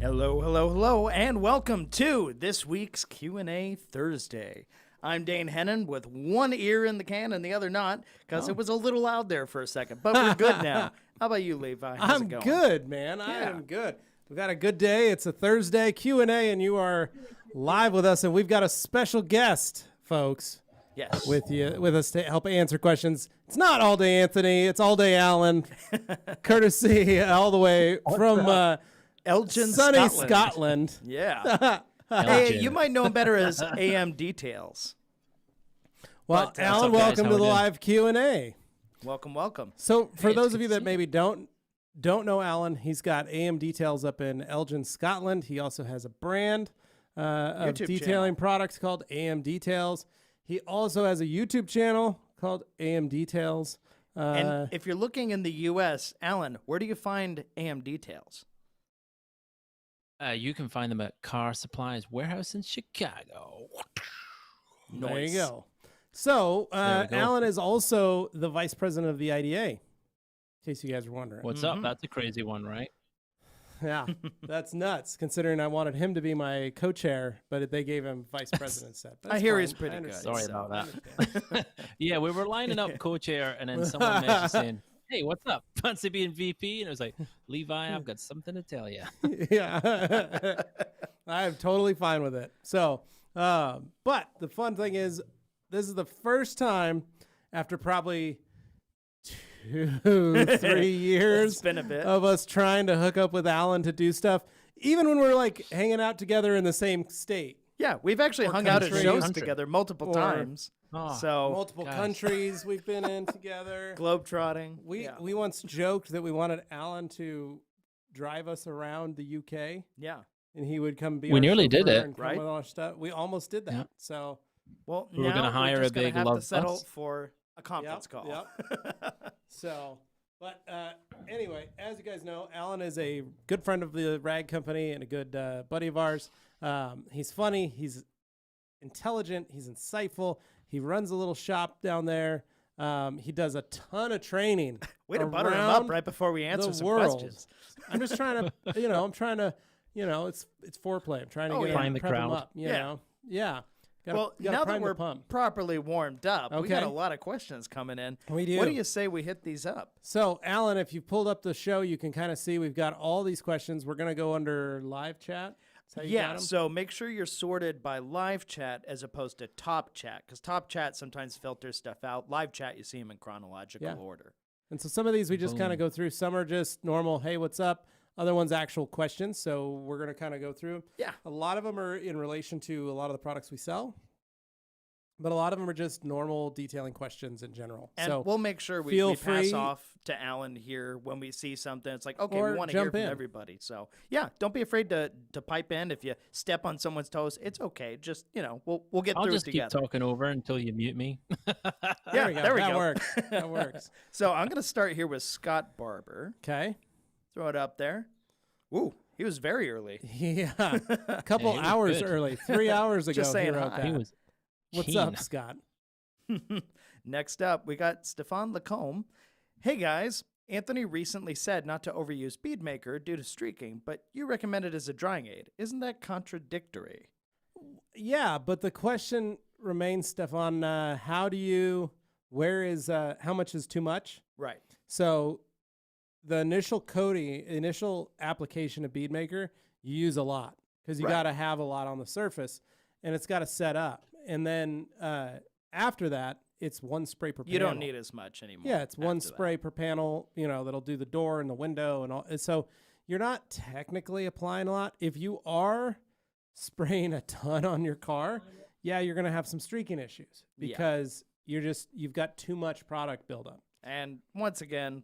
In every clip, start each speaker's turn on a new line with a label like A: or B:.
A: Hello, hello, hello, and welcome to this week's Q&A Thursday. I'm Dane Hennon with one ear in the can and the other not, because it was a little loud there for a second, but we're good now. How about you, Levi? How's it going?
B: I'm good, man. I am good. We've got a good day. It's a Thursday Q&A, and you are live with us, and we've got a special guest, folks.
A: Yes.
B: With us to help answer questions. It's not all day Anthony. It's all day Alan, courtesy all the way from
A: Elgin,
B: sunny Scotland.
A: Yeah. Hey, you might know him better as AM Details.
B: Well, Alan, welcome to the live Q&A.
A: Welcome, welcome.
B: So, for those of you that maybe don't know Alan, he's got AM Details up in Elgin, Scotland. He also has a brand of detailing products called AM Details. He also has a YouTube channel called AM Details.
A: And if you're looking in the U.S., Alan, where do you find AM Details?
C: You can find them at Car Supplies Warehouse in Chicago.
B: Nice. There you go. So, Alan is also the vice president of the IDA, in case you guys were wondering.
C: What's up? That's a crazy one, right?
B: Yeah, that's nuts, considering I wanted him to be my co-chair, but they gave him vice president instead.
A: I hear he's pretty good.
C: Sorry about that. Yeah, we were lining up co-chair, and then someone messaged saying, hey, what's up? Fancy being VP? And it was like, Levi, I've got something to tell you.
B: Yeah, I'm totally fine with it. So, but the fun thing is, this is the first time after probably 2-3 years
A: it's been a bit
B: of us trying to hook up with Alan to do stuff, even when we're like hanging out together in the same state.
A: Yeah, we've actually hung out at shows together multiple times. So
B: multiple countries we've been in together.
A: Globetrotting.
B: We once joked that we wanted Alan to drive us around the UK.
A: Yeah.
B: And he would come be
C: We nearly did it,
B: right? With all our stuff. We almost did that.
C: Yeah.
B: So
A: well,
C: we were going to hire a big
A: have
C: love
A: to settle
C: bus
A: for a conference call.
B: Yep. So But anyway, as you guys know, Alan is a good friend of the Rag Company and a good buddy of ours. He's funny. He's intelligent. He's insightful. He runs a little shop down there. He does a ton of training.
A: Way to butter him up right before we answer some questions.
B: I'm just trying to, it's foreplay. I'm trying to get
C: Prime the
B: prep him
C: crowd.
B: up. You know? Yeah.
A: Well, now that we're properly warmed up, we got a lot of questions coming in.
B: We do.
A: What do you say we hit these up?
B: So, Alan, if you pulled up the show, you can kind of see we've got all these questions. We're going to go under live chat.
A: Yeah, so make sure you're sorted by live chat as opposed to top chat, because top chat sometimes filters stuff out. Live chat, you see them in chronological order.
B: And so some of these we just kind of go through. Some are just normal, hey, what's up? Other ones actual questions, so we're going to kind of go through.
A: Yeah.
B: A lot of them are in relation to a lot of the products we sell, but a lot of them are just normal detailing questions in general.
A: And
B: so
A: we'll make sure we pass off to Alan here when we see something. It's like, okay, we want to hear from everybody. So, yeah, don't be afraid to pipe in. If you step on someone's toes, it's okay. Just, we'll get through it together.
C: I'll just keep talking over until you mute me.
B: There we go.
A: There we
B: that
A: go.
B: Works. That works.
A: So I'm going to start here with Scott Barber.
B: Okay.
A: Throw it up there. Ooh, he was very early.
B: Yeah. A couple hours early. 3 hours ago.
A: Just saying hi.
B: He was What's
C: keen.
B: up, Scott?
A: Next up, we got Stefan Lacombe. Hey, guys. Anthony recently said not to overuse Bead Maker due to streaking, but you recommend it as a drying aid. Isn't that contradictory?
B: Yeah, but the question remains, Stefan, how much is too much?
A: Right.
B: So the initial application of Bead Maker, you use a lot because you got to have a lot on the surface and it's got to set up. And then after that, it's one spray per panel.
A: You don't need as much anymore.
B: Yeah, it's one spray per panel, that'll do the door and the window and all. And so you're not technically applying a lot. If you are spraying a ton on your car, you're going to have some streaking issues because you've got too much product buildup.
A: And once again,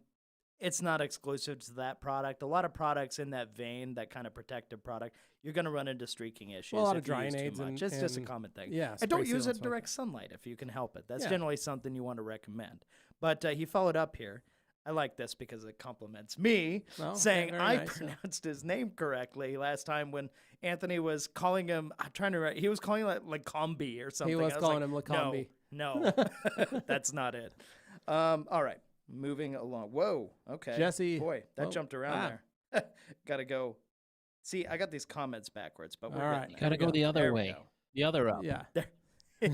A: it's not exclusive to that product. A lot of products in that vein, that kind of protective product, you're going to run into streaking issues.
B: Well, a lot of drying aids.
A: It's just a common thing.
B: Yeah.
A: And don't use it in direct sunlight if you can help it. That's generally something you want to recommend. But he followed up here. I like this because it compliments me, saying I pronounced his name correctly last time when Anthony was calling him, he was calling it like Combi or something.
B: He was calling him Lacombi.
A: No, that's not it. All right. Moving along. Whoa. Okay.
B: Jesse.
A: Boy, that jumped around there. Gotta go. See, I got these comments backwards, but we're
B: right.
C: Gotta go the other way. The other up.
B: Yeah.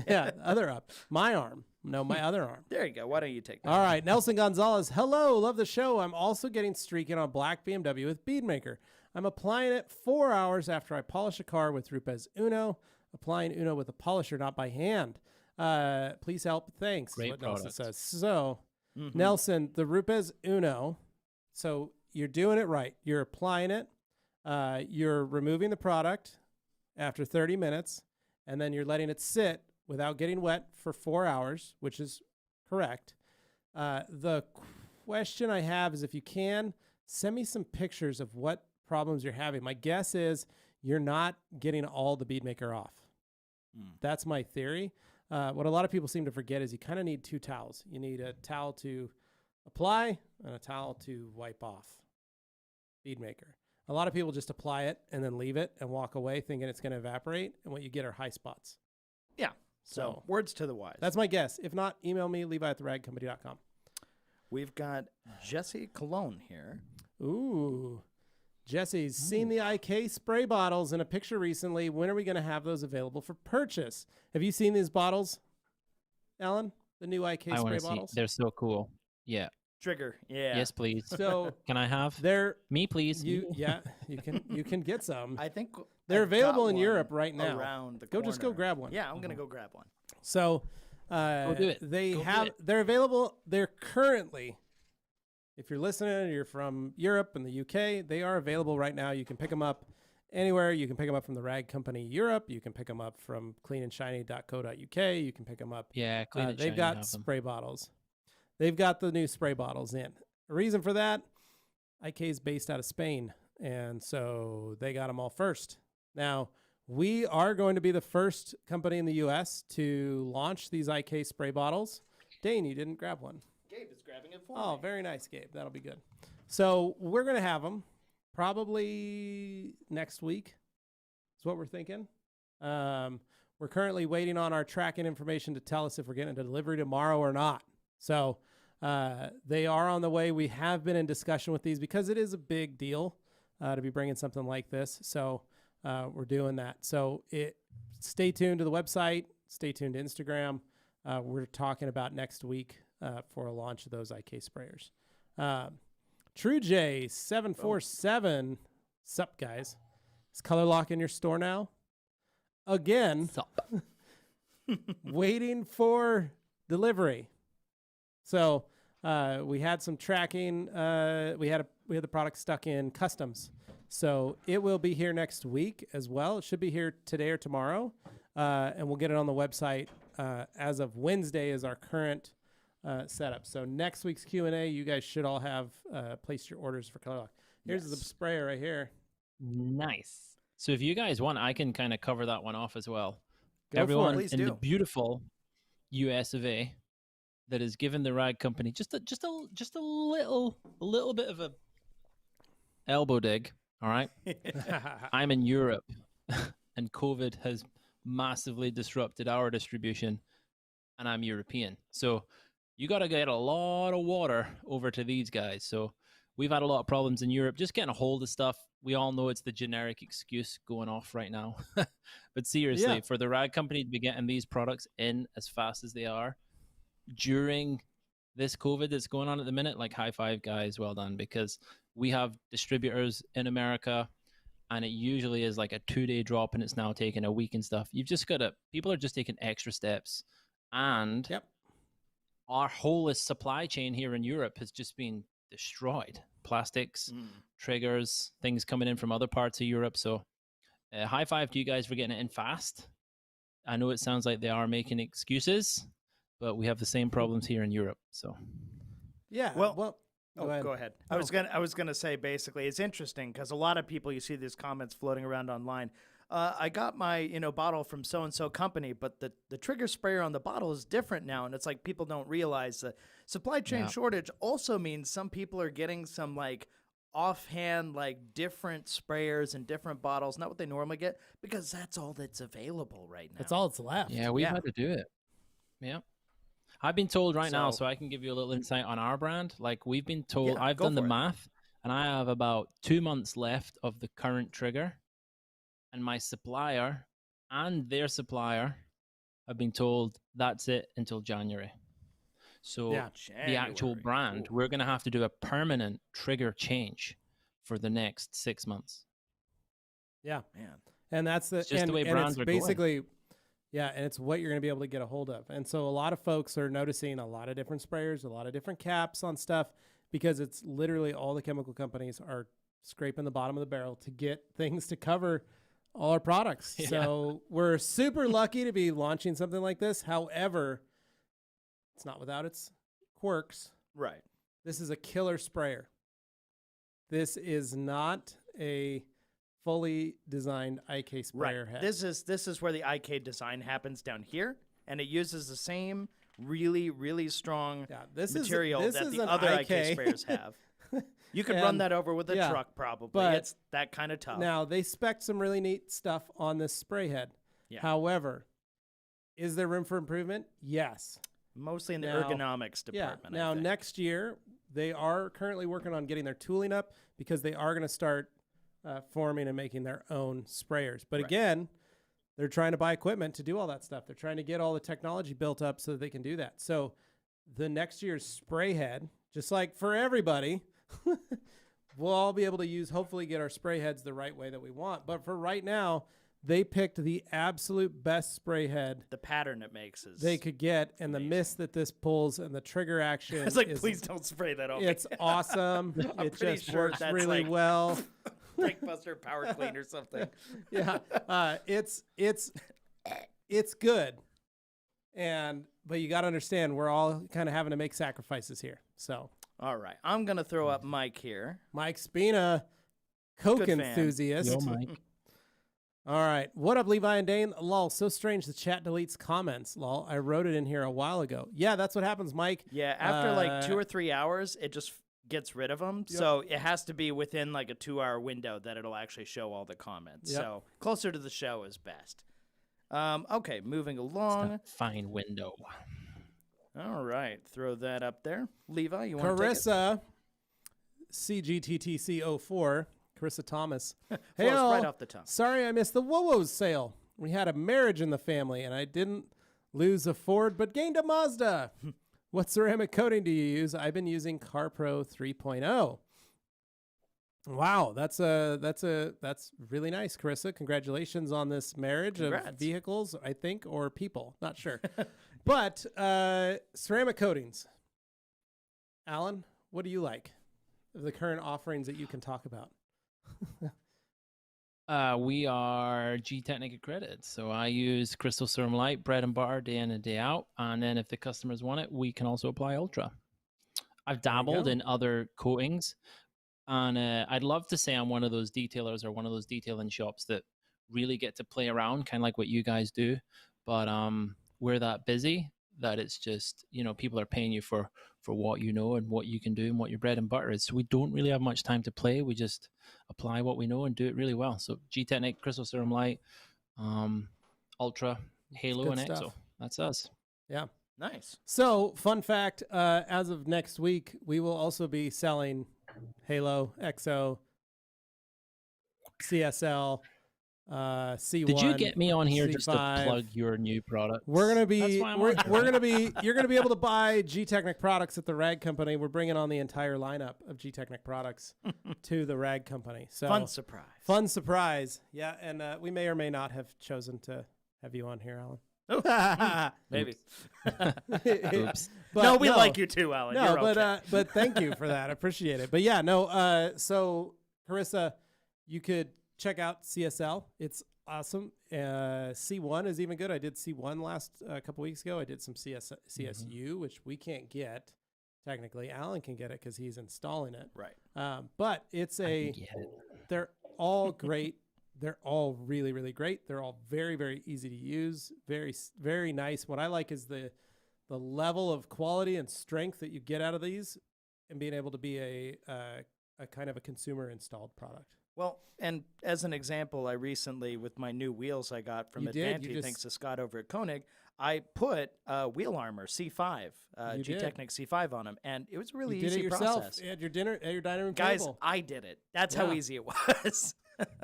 B: Yeah, other up. My arm. No, my other arm.
A: There you go. Why don't you take that?
B: All right. Nelson Gonzalez. Hello. Love the show. I'm also getting streaking on black BMW with Bead Maker. I'm applying it 4 hours after I polish a car with Rupes Uno. Applying Uno with a polisher, not by hand. Please help. Thanks.
C: Great
B: what
C: product.
B: Nelson says. So, Nelson, the Rupes Uno. So you're doing it right. You're applying it. You're removing the product after 30 minutes, and then you're letting it sit without getting wet for 4 hours, which is correct. The question I have is if you can, send me some pictures of what problems you're having. My guess is you're not getting all the Bead Maker off. That's my theory. What a lot of people seem to forget is you kind of need two towels. You need a towel to apply and a towel to wipe off Bead Maker. A lot of people just apply it and then leave it and walk away thinking it's going to evaporate, and what you get are high spots.
A: Yeah. So words to the wise.
B: That's my guess. If not, email me, levi@theragcompany.com.
A: We've got Jesse Cologne here.
B: Ooh. Jesse's seen the IK spray bottles in a picture recently. When are we going to have those available for purchase? Have you seen these bottles, Alan? The new IK spray bottles?
C: They're so cool. Yeah.
A: Trigger. Yeah.
C: Yes, please.
B: So
C: can I have?
B: Me,
C: please.
B: You can get some.
A: I think
B: they're available in Europe right now.
A: Around the corner.
B: Just go grab one.
A: Yeah, I'm gonna go grab one.
B: So
C: go do it.
B: They're available. They're currently, if you're listening and you're from Europe and the UK, they are available right now. You can pick them up anywhere. You can pick them up from the Rag Company Europe. You can pick them up from cleanandshiny.co.uk. You can pick them up.
C: Yeah, Clean and Shiny.
B: They've got spray bottles. They've got the new spray bottles in. The reason for that, IK is based out of Spain, and so they got them all first. Now, we are going to be the first company in the U.S. to launch these IK spray bottles. Dane, you didn't grab one.
A: Gabe is grabbing grabbing it for
B: Oh,
A: me.
B: very nice, Gabe. That'll be good. So we're going to have them probably next week is what we're thinking. We're currently waiting on our tracking information to tell us if we're getting a delivery tomorrow or not. So they are on the way. We have been in discussion with these because it is a big deal to be bringing something like this. So we're doing that. So stay tuned to the website. Stay tuned to Instagram. We're talking about next week for a launch of those IK sprayers. TrueJ747. Sup, guys? Is Color Lock in your store now? Again, waiting for delivery. So we had some tracking. We had the product stuck in customs. So it will be here next week as well. It should be here today or tomorrow. And we'll get it on the website as of Wednesday is our current setup. So next week's Q&A, you guys should all have placed your orders for Color Lock. Here's the sprayer right here.
C: Nice. So if you guys want, I can kind of cover that one off as well.
B: Go
C: Everyone
B: for it.
C: in the beautiful US of A that has given the rag company just a little bit of a elbow dig. All right. I'm in Europe and COVID has massively disrupted our distribution and I'm European. So you got to get a lot of water over to these guys. So we've had a lot of problems in Europe just getting a hold of stuff. We all know it's the generic excuse going off right now. But seriously, for the rag company to be getting these products in as fast as they are during this COVID that's going on at the minute, like high five, guys, well done, because we have distributors in America and it usually is like a 2-day drop and it's now taking a week and stuff. You've just got to, people are just taking extra steps. And our whole supply chain here in Europe has just been destroyed. Plastics, triggers, things coming in from other parts of Europe. So high five to you guys for getting it in fast. I know it sounds like they are making excuses, but we have the same problems here in Europe. So
A: go ahead. I was gonna say, basically it's interesting because a lot of people, you see these comments floating around online. I got my bottle from so and so company, but the trigger sprayer on the bottle is different now, and it's like people don't realize the supply chain shortage also means some people are getting some like offhand like different sprayers and different bottles, not what they normally get, because that's all that's available right now.
B: That's all that's left.
C: Yeah, we've had to do it. Yeah. I've been told now, so I can give you a little insight on our brand. Like we've been told, I've done the math, and I have about 2 months left of the current trigger. And my supplier and their supplier have been told that's it until January. So the actual brand, we're going to have to do a permanent trigger change for the next 6 months.
B: Yeah, man. And that's
C: it's just the way brands are
B: basically
C: going.
B: Yeah, and it's what you're going to be able to get a hold of. And so a lot of folks are noticing a lot of different sprayers, a lot of different caps on stuff, because it's literally all the chemical companies are scraping the bottom of the barrel to get things to cover all our products. Yeah. So we're super lucky to be launching something like this. However, it's not without its quirks.
A: Right.
B: This is a killer sprayer. This is not a fully designed IK sprayer head.
A: This is where the IK design happens down here, and it uses the same really, really strong material that the other IK sprayers have. You could run that over with a truck probably. But it's that kind of tough.
B: Now, they spec some really neat stuff on this spray head. Yeah. However, is there room for improvement? Yes.
A: Mostly in the ergonomics department.
B: Now, next year, they are currently working on getting their tooling up because they are going to start forming and making their own sprayers. But again, they're trying to buy equipment to do all that stuff. They're trying to get all the technology built up so that they can do that. So the next year's spray head, just like for everybody, we'll all be able to use, hopefully get our spray heads the right way that we want. But for right now, they picked the absolute best spray head.
A: The pattern it makes is
B: they could get, and the mist that this pulls and the trigger action.
A: It's like, please don't spray that on me.
B: It's awesome. It just works really well.
A: Breakbuster Power Clean or something.
B: It's good. But you got to understand, we're all kind of having to make sacrifices here. So,
A: all right, I'm gonna throw up Mike here.
B: Mike Spina, Coke enthusiast.
C: Yo, Mike.
B: All right. What up, Levi and Dane? Lol, so strange the chat deletes comments. Lol, I wrote it in here a while ago. Yeah, that's what happens, Mike.
A: Yeah, after like 2 or 3 hours, it just gets rid of them.
B: Yep.
A: So it has to be within like a 2-hour window that it'll actually show all the comments.
B: Yep.
A: So closer to the show is best. Okay, moving along.
C: Fine window.
A: All right, throw that up there. Levi, you want
B: Carissa, CGTTC04, Carissa Thomas. Hey,
A: Flows right off the tongue.
B: Sorry I missed the Wowo's sale. We had a marriage in the family, and I didn't lose a Ford, but gained a Mazda. What ceramic coating do you use? I've been using CarPro 3.0. Wow, that's really nice, Carissa. Congratulations on this marriage of vehicles, I think, or people. Not sure. But ceramic coatings. Alan, what do you like of the current offerings that you can talk about?
C: We are G-Technic accredited, so I use Crystal Serum Light, bread and butter, day in and day out. And then if the customers want it, we can also apply Ultra. I've dabbled in other coatings, and I'd love to say I'm one of those detailers or one of those detailing shops that really get to play around, kind of like what you guys do. But we're that busy that it's just, people are paying you for what you know and what you can do and what your bread and butter is. So we don't really have much time to play. We just apply what we know and do it really well. So G-Technic, Crystal Serum Light, Ultra, Halo, and
B: stuff.
C: Exo. That's us.
B: Yeah.
A: Nice.
B: So, fun fact, as of next week, we will also be selling Halo, Exo, CSL, C1.
C: Did you get me on here
B: C5.
C: just to plug your new product?
B: You're gonna be able to buy G-Technic products at the Rag Company. We're bringing on the entire lineup of G-Technic products to the Rag Company. So fun surprise. Yeah, and we may or may not have chosen to have you on here, Alan.
A: Maybe.
C: Oops.
B: But
A: no, we like you too, Alan.
B: No,
A: You're okay.
B: but thank you for that. I appreciate it. But yeah, no. So Carissa, you could check out CSL. It's awesome. C1 is even good. I did C1 last couple weeks ago. I did some CSU, which we can't get. Technically, Alan can get it because he's installing it.
A: Right.
B: But they're all great. They're all really, really great. They're all very, very easy to use. Very, very nice. What I like is the level of quality and strength that you get out of these, and being able to be a kind of a consumer installed product.
A: Well, and as an example, I recently, with my new wheels I got from Advanti, thanks to Scott over at Koenig, I put Wheel Armor C5, G-Technic C5 on them, and it was a really easy process.
B: At your dining room
A: Guys,
B: table.
A: I did it. That's how easy it was.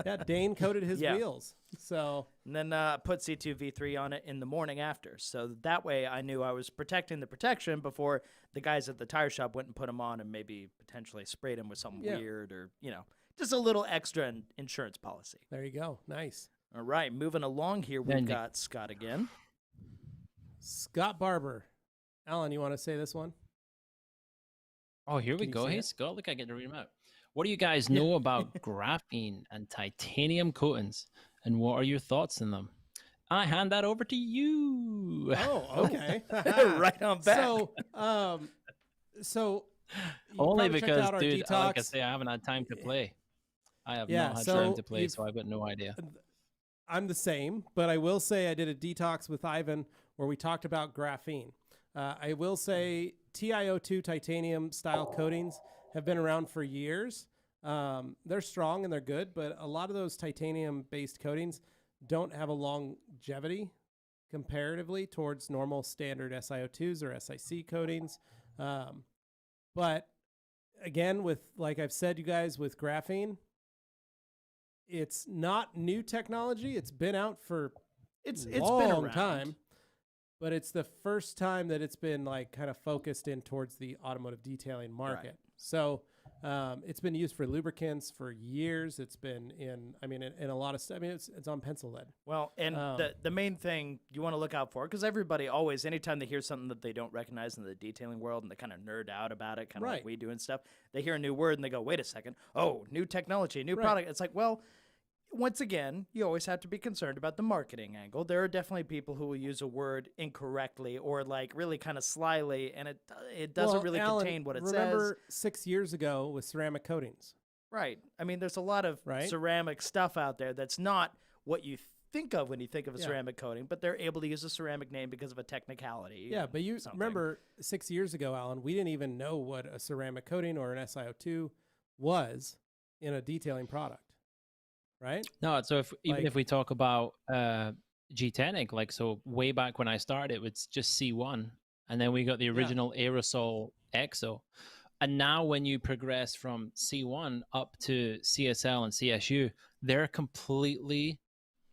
B: Yeah, Dane coated his wheels. So
A: and then put C2 V3 on it in the morning after. So that way I knew I was protecting the protection before the guys at the tire shop went and put them on and maybe potentially sprayed them with something weird or, just a little extra insurance policy.
B: There you go. Nice.
A: All right, moving along here, we've got Scott again.
B: Scott Barber. Alan, you want to say this one?
C: Oh, here we go. Hey, Scott, look, I get to read them out. What do you guys know about graphene and titanium coatings, and what are your thoughts on them? I hand that over to you.
B: Oh, okay.
A: Right on back.
B: So
C: only because, dude, like I say, I haven't had time to play. I have not had time to play, so I've got no idea.
B: I'm the same, but I will say I did a detox with Ivan where we talked about graphene. I will say TiO2 titanium style coatings have been around for years. They're strong and they're good, but a lot of those titanium-based coatings don't have a longevity comparatively towards normal standard SiO2s or SiC coatings. But again, like I've said, you guys, with graphene, it's not new technology. It's been out for
A: it's
B: been a long time, but it's the first time that it's been like kind of focused in towards the automotive detailing market. Right. So it's been used for lubricants for years. It's been in a lot of stuff. I mean, it's on pencil lead.
A: Well, and the main thing you want to look out for, because everybody always, anytime they hear something that they don't recognize in the detailing world and they kind of nerd out about it, kind of like we do and stuff, they hear a new word and they go, wait a second, oh, new technology, new product. It's like, well, once again, you always have to be concerned about the marketing angle. There are definitely people who will use a word incorrectly or like really kind of slyly, and it doesn't really contain what it says.
B: Remember 6 years ago with ceramic coatings?
A: Right. I mean, there's a lot of ceramic stuff out there that's not what you think of when you think of a ceramic coating, but they're able to use a ceramic name because of a technicality.
B: Yeah, but you remember 6 years ago, Alan, we didn't even know what a ceramic coating or an SiO2 was in a detailing product, right?
C: No, so if we talk about G-Tenic, like, so way back when I started, it was just C1, and then we got the original aerosol EXO. And now when you progress from C1 up to CSL and CSU, they're completely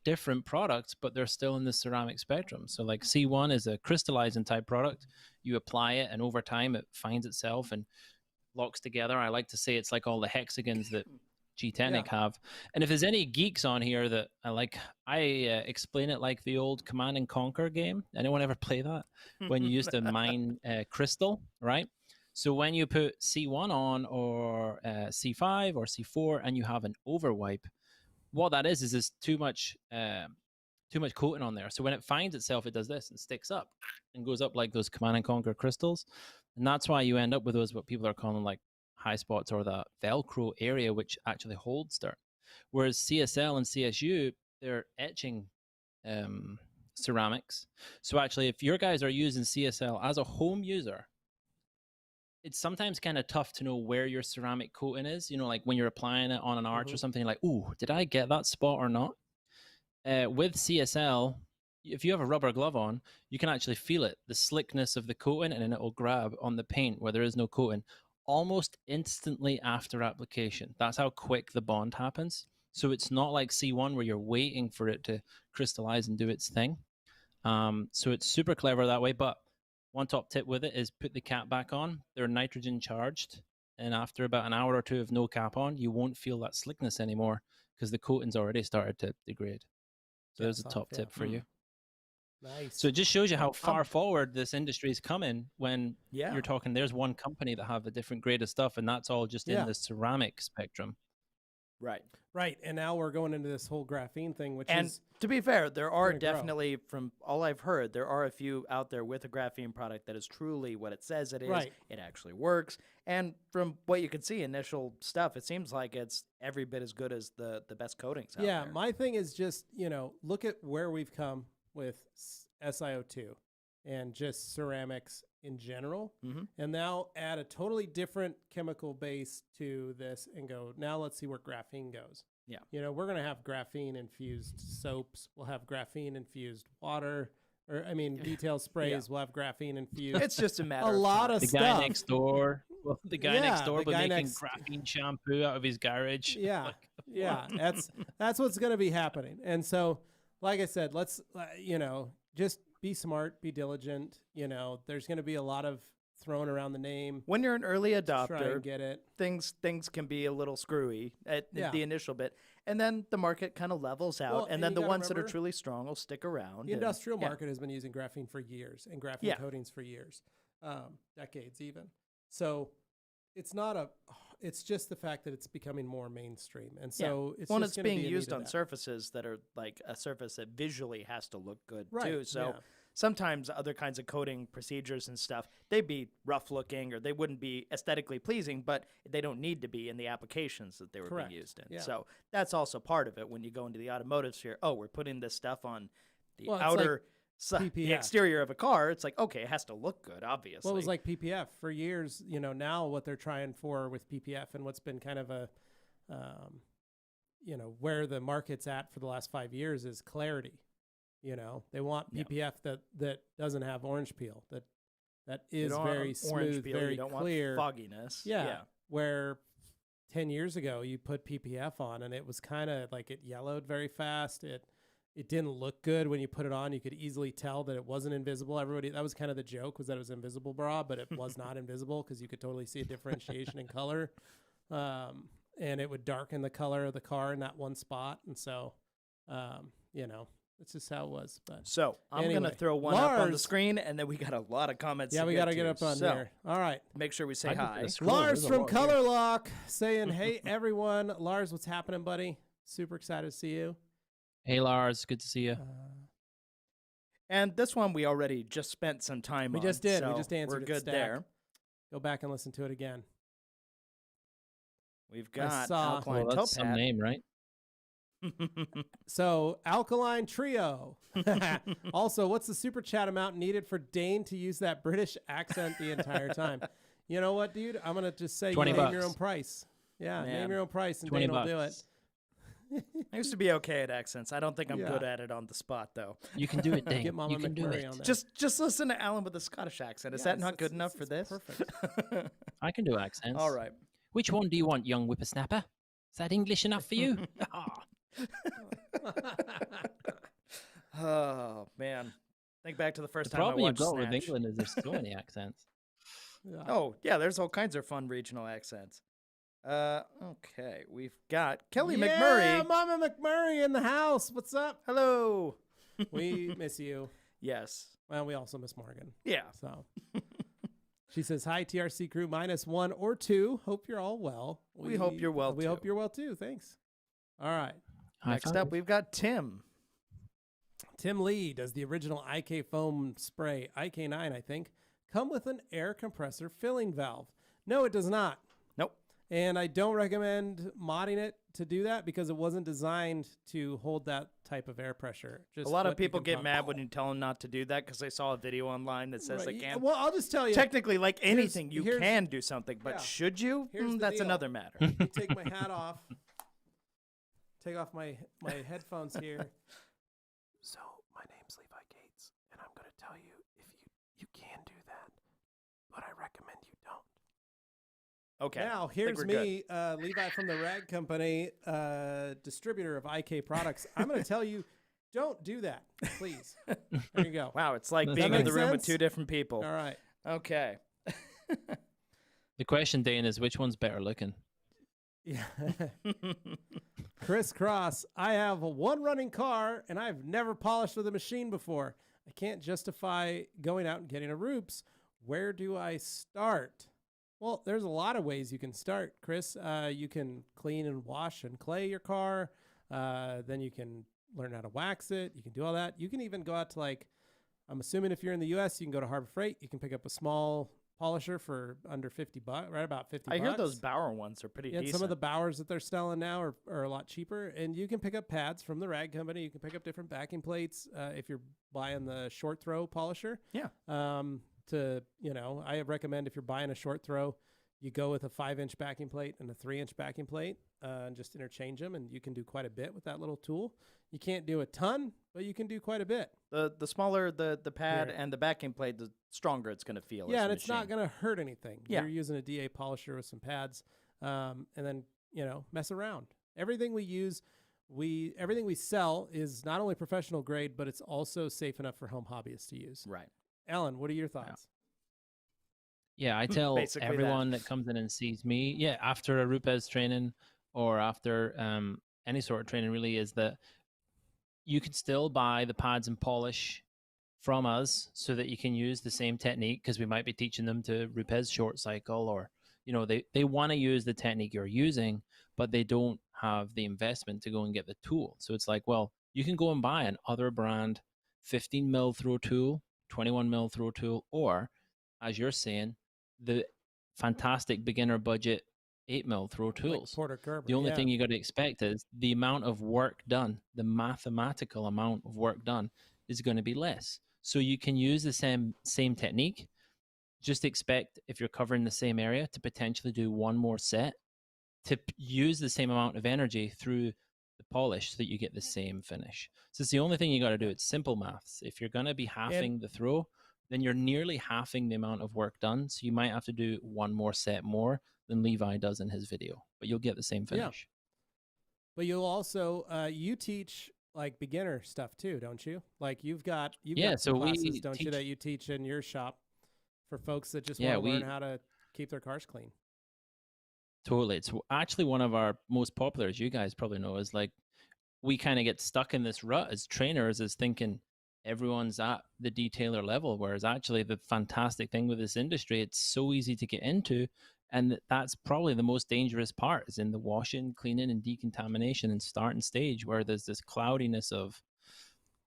C: different products, but they're still in the ceramic spectrum. So like C1 is a crystallizing type product. You apply it, and over time it finds itself and locks together. I like to say it's like all the hexagons that G-Tenic have. And if there's any geeks on here that I explain it like the old Command and Conquer game. Anyone ever play that? When you used to mine crystal, right? So when you put C1 on, or C5 or C4, and you have an overwipe, what that is too much coating on there. So when it finds itself, it does this and sticks up and goes up like those Command and Conquer crystals. And that's why you end up with those, what people are calling like high spots, or the Velcro area, which actually holds dirt. Whereas CSL and CSU, they're etching ceramics. So actually, if your guys are using CSL as a home user, it's sometimes kind of tough to know where your ceramic coating is. You know, like when you're applying it on an arch or something, you're like, ooh, did I get that spot or not? With CSL, if you have a rubber glove on, you can actually feel it, the slickness of the coating, and then it will grab on the paint where there is no coating almost instantly after application. That's how quick the bond happens. So it's not like C1 where you're waiting for it to crystallize and do its thing. So it's super clever that way. But one top tip with it is put the cap back on. They're nitrogen charged. And after about an hour or two of no cap on, you won't feel that slickness anymore because the coating's already started to degrade. So there's a top tip for you.
B: Nice.
C: So it just shows you how far forward this industry is coming when you're talking, there's one company that have a different grade of stuff, and that's all just in the ceramic spectrum.
A: Right.
B: Right. And now we're going into this whole graphene thing, which
A: and
B: is...
A: to be fair, there are definitely, from all I've heard, there are a few out there with a graphene product that is truly what it says it is.
B: Right.
A: It actually works. And from what you can see, initial stuff, it seems like it's every bit as good as the best coatings out there.
B: Yeah, my thing is just, look at where we've come with SiO2 and just ceramics in general. And now add a totally different chemical base to this and go, now let's see where graphene goes. Yeah. We're going to have graphene infused soaps. We'll have graphene infused water, or detail sprays. We'll have graphene infused.
A: It's just a matter of
B: lot of
C: the
B: stuff.
C: Guy next door. Well, the guy next door, but making graphene shampoo out of his garage.
B: Yeah. Yeah. That's what's going to be happening. And so, like I said, let's, just be smart, be diligent. There's going to be a lot of thrown around the name.
A: When you're an early adopter,
B: try and get it.
A: Things can be a little screwy at the initial bit, and then the market kind of levels out, and then the ones that are truly strong will stick around.
B: The industrial market has been using graphene for years, and graphene coatings for years, decades even. So it's not it's just the fact that it's becoming more mainstream, and so it's
A: it's being used on surfaces that are like a surface that visually has to look good too. So sometimes other kinds of coating procedures and stuff, they'd be rough looking or they wouldn't be aesthetically pleasing, but they don't need to be in the applications that they were being used in. So that's also part of it when you go into the automotive sphere. Oh, we're putting this stuff on the outer the exterior of a car. It's like, okay, it has to look good, obviously.
B: Well, it was like PPF for years. Now what they're trying for with PPF and what's been kind of a, where the market's at for the last 5 years is clarity. They want PPF that doesn't have orange peel, that is very smooth, very clear.
A: Want fogginess.
B: Yeah. Where 10 years ago you put PPF on and it was kind of like it yellowed very fast. It didn't look good when you put it on. You could easily tell that it wasn't invisible. That was kind of the joke, was that it was invisible bra, but it was not invisible because you could totally see a differentiation in color. And it would darken the color of the car in that one spot. And so, it's just how it was. But
A: so I'm going to throw one up on the screen, and then we got a lot of comments.
B: Yeah, we got to get up on there. All right.
A: Make sure we say hi.
B: Lars from Color Lock saying, hey, everyone. Lars, what's happening, buddy? Super excited to see you.
C: Hey, Lars. Good to see you.
A: And this one we already just spent some time on.
B: We just did.
A: So
B: we just answered
A: We're good there.
B: Go back and listen to it again.
A: We've got
C: Alkaline
A: Topaz.
C: That's some name, right?
B: So, alkaline trio. Also, what's the super chat amount needed for Dane to use that British accent the entire time? You know what, dude? I'm going to just say you name your own price. Yeah,
A: Man.
B: name your own price and Dane will do it.
A: I used to be okay at accents. I don't think I'm good at it on the spot, though.
C: You can do it, Dane.
B: Get Mama
C: You can do
B: McMurray
C: it.
B: on there.
A: Just listen to Alan with a Scottish accent. Is that not good enough for this?
B: Perfect.
C: I can do accents.
A: All right.
C: Which one do you want, young whippersnapper? Is that English enough for you?
A: Oh, man. Think back to the first
C: The
A: time I
C: problem you've
A: watched
C: got with
A: Snatch.
C: England is there's so many accents.
B: Yeah.
A: Oh, yeah, there's all kinds of fun regional accents. Okay, we've got Kelly McMurray.
B: Mama McMurray in the house. What's up?
A: Hello.
B: We miss you.
A: Yes.
B: Well, we also miss Morgan.
A: Yeah.
B: So she says, hi, TRC crew, -1 or 2. Hope you're all well.
A: We hope you're well,
B: We
A: too.
B: hope you're well, too. Thanks. All right.
A: Next up, we've got Tim.
B: Tim Lee does the original IK foam spray, IK9, I think, come with an air compressor filling valve. No, it does not.
A: Nope.
B: And I don't recommend modding it to do that because it wasn't designed to hold that type of air pressure.
A: A lot of people get mad when you tell them not to do that because they saw a video online that says they can't.
B: Well, I'll just tell you.
A: Technically, like anything, you can do something, but
B: yeah.
A: should you?
B: Here's the
A: That's
B: deal.
A: another matter.
B: Let me take my hat off. Take off my headphones here. So, my name's Levi Gates, and I'm going to tell you if you can do that, but I recommend you don't.
A: Okay.
B: Now, here's me, Levi from the Rag Company, distributor of IK products. I'm going to tell you, don't do that, please. There you go.
A: Wow, it's like
B: Does
A: being
B: that
A: in the
B: make
A: room with
B: sense?
A: two different people.
B: All right.
A: Okay.
C: The question, Dane, is which one's better looking?
B: Yeah. Chris Cross, I have one running car, and I've never polished with a machine before. I can't justify going out and getting a Roops. Where do I start? Well, there's a lot of ways you can start, Chris. You can clean and wash and clay your car. Then you can learn how to wax it. You can do all that. You can even go out to I'm assuming if you're in the U.S., you can go to Harbor Freight. You can pick up a small polisher for under $50, right about $50.
A: I hear those Bauer ones are pretty decent.
B: Some of the Bauers that they're selling now are a lot cheaper. And you can pick up pads from the Rag Company. You can pick up different backing plates if you're buying the short throw polisher.
A: Yeah.
B: I recommend if you're buying a short throw, you go with a 5-inch backing plate and a 3-inch backing plate and just interchange them. And you can do quite a bit with that little tool. You can't do a ton, but you can do quite a bit.
A: The smaller the pad and the backing plate, the stronger it's going to feel.
B: Yeah, and it's not going to hurt anything.
A: Yeah.
B: You're using a DA polisher with some pads, and then mess around. Everything we sell is not only professional grade, but it's also safe enough for home hobbyists to use.
A: Right.
B: Alan, what are your thoughts?
C: Yeah, I tell
A: Basically
C: everyone that comes in and sees me, after a Rupes training or after any sort of training really, is that you can still buy the pads and polish from us so that you can use the same technique, because we might be teaching them to Rupes short cycle, or they want to use the technique you're using, but they don't have the investment to go and get the tool. So it's like, well, you can go and buy an other brand 15 mil throw tool, 21 mil throw tool, or as you're saying, the fantastic beginner budget 8 mil throw tools.
B: Like Porter Kerber,
C: the only thing you got to expect is the amount of work done, the mathematical amount of work done is going to be less. So you can use the same technique. Just expect, if you're covering the same area, to potentially do one more set to use the same amount of energy through the polish so that you get the same finish. So it's the only thing you got to do. It's simple maths. If you're going to be halving the throw, then you're nearly halving the amount of work done. So you might have to do one more set more than Levi does in his video, but you'll get the same finish.
B: Yeah. But you'll also, you teach beginner stuff too, don't you? You've got some classes, don't you, that you teach in your shop for folks that just want to learn how to keep their cars clean.
C: Totally. It's actually one of our most popular, as you guys probably know, is we kind of get stuck in this rut as trainers, is thinking everyone's at the detailer level, whereas actually the fantastic thing with this industry, it's so easy to get into, and that's probably the most dangerous part, is in the washing, cleaning, and decontamination and starting stage, where there's this cloudiness of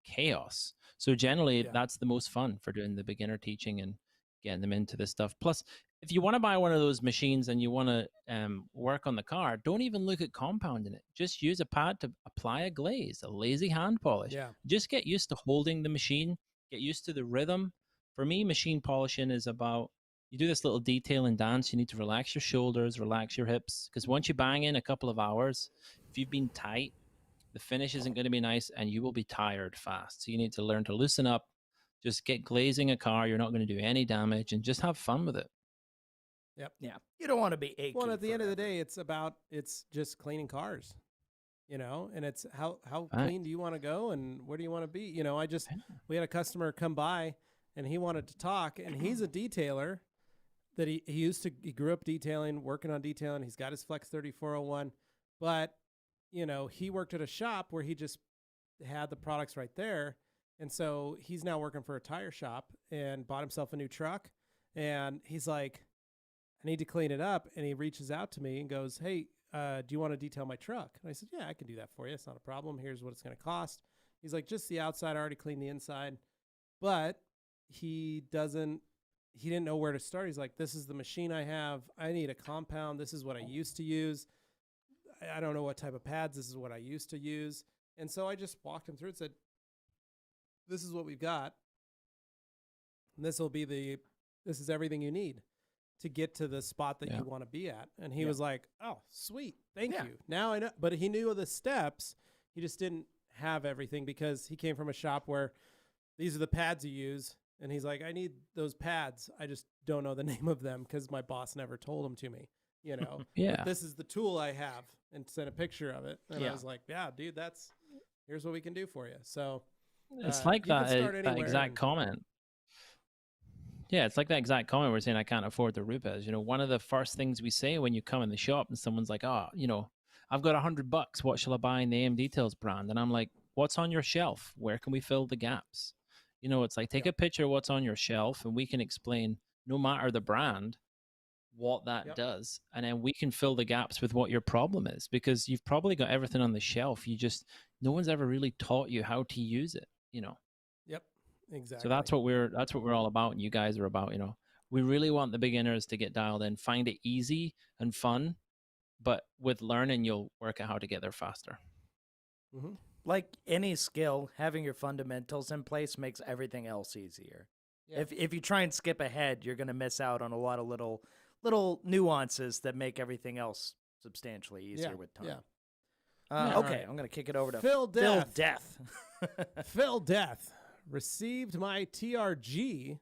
C: chaos. So generally that's the most fun for doing the beginner teaching and getting them into this stuff. Plus, if you want to buy one of those machines and you want to work on the car, don't even look at compounding it. Just use a pad to apply a glaze, a lazy hand polish.
B: Yeah.
C: Just get used to holding the machine, get used to the rhythm. For me, machine polishing is about, you do this little detailing dance. You need to relax your shoulders, relax your hips, because once you bang in a couple of hours, if you've been tight, the finish isn't going to be nice and you will be tired fast. So you need to learn to loosen up, just get glazing a car. You're not going to do any damage and just have fun with it.
B: Yep.
A: Yeah. You don't want to be achy.
B: Well, at the end of the
A: forever.
B: day, it's just cleaning cars, and it's how
C: Right.
B: clean do you want to go and where do you want to be? We had a customer come by and he wanted to talk, and he's a detailer that he grew up detailing, working on detailing. He's got his Flex 3401, but he worked at a shop where he just had the products right there. And so he's now working for a tire shop and bought himself a new truck. And he's like, I need to clean it up. And he reaches out to me and goes, hey, do you want to detail my truck? And I said, yeah, I can do that for you. It's not a problem. Here's what it's going to cost. He's like, just the outside. I already cleaned the inside. But he didn't know where to start. He's like, this is the machine I have. I need a compound. This is what I used to use. I don't know what type of pads. This is what I used to use. And so I just walked him through and said, this is what we've got. And this is everything you need to get to the spot that you want to be at. And he was like, oh, sweet. Thank you. Now I know. But he knew the steps. He just didn't have everything because he came from a shop where these are the pads you use. And he's like, I need those pads. I just don't know the name of them because my boss never told them to me,
C: Yeah.
B: But this is the tool I have, and sent a picture of it. And I was like, yeah, dude, here's what we can do for you. So
C: it's like that exact comment. Yeah, it's like that exact comment we're saying, I can't afford the Rupes. One of the first things we say when you come in the shop and someone's like, oh, I've got $100. What shall I buy in the AM Details brand? And I'm like, what's on your shelf? Where can we fill the gaps? It's like, take a picture of what's on your shelf and we can explain, no matter the brand, what that does. And then we can fill the gaps with what your problem is, because you've probably got everything on the shelf. No one's ever really taught you how to use it,
B: Yep, exactly.
C: So that's what we're all about. And you guys are about, we really want the beginners to get dialed in, find it easy and fun, but with learning, you'll work out how to get there faster.
B: Mm-hmm.
A: Like any skill, having your fundamentals in place makes everything else easier. Yeah. If you try and skip ahead, you're going to miss out on a lot of little nuances that make everything else substantially easier with time.
B: Yeah.
A: Okay, right. I'm going to kick it over to
B: Phil Death.
A: Phil
B: Death received my TRG.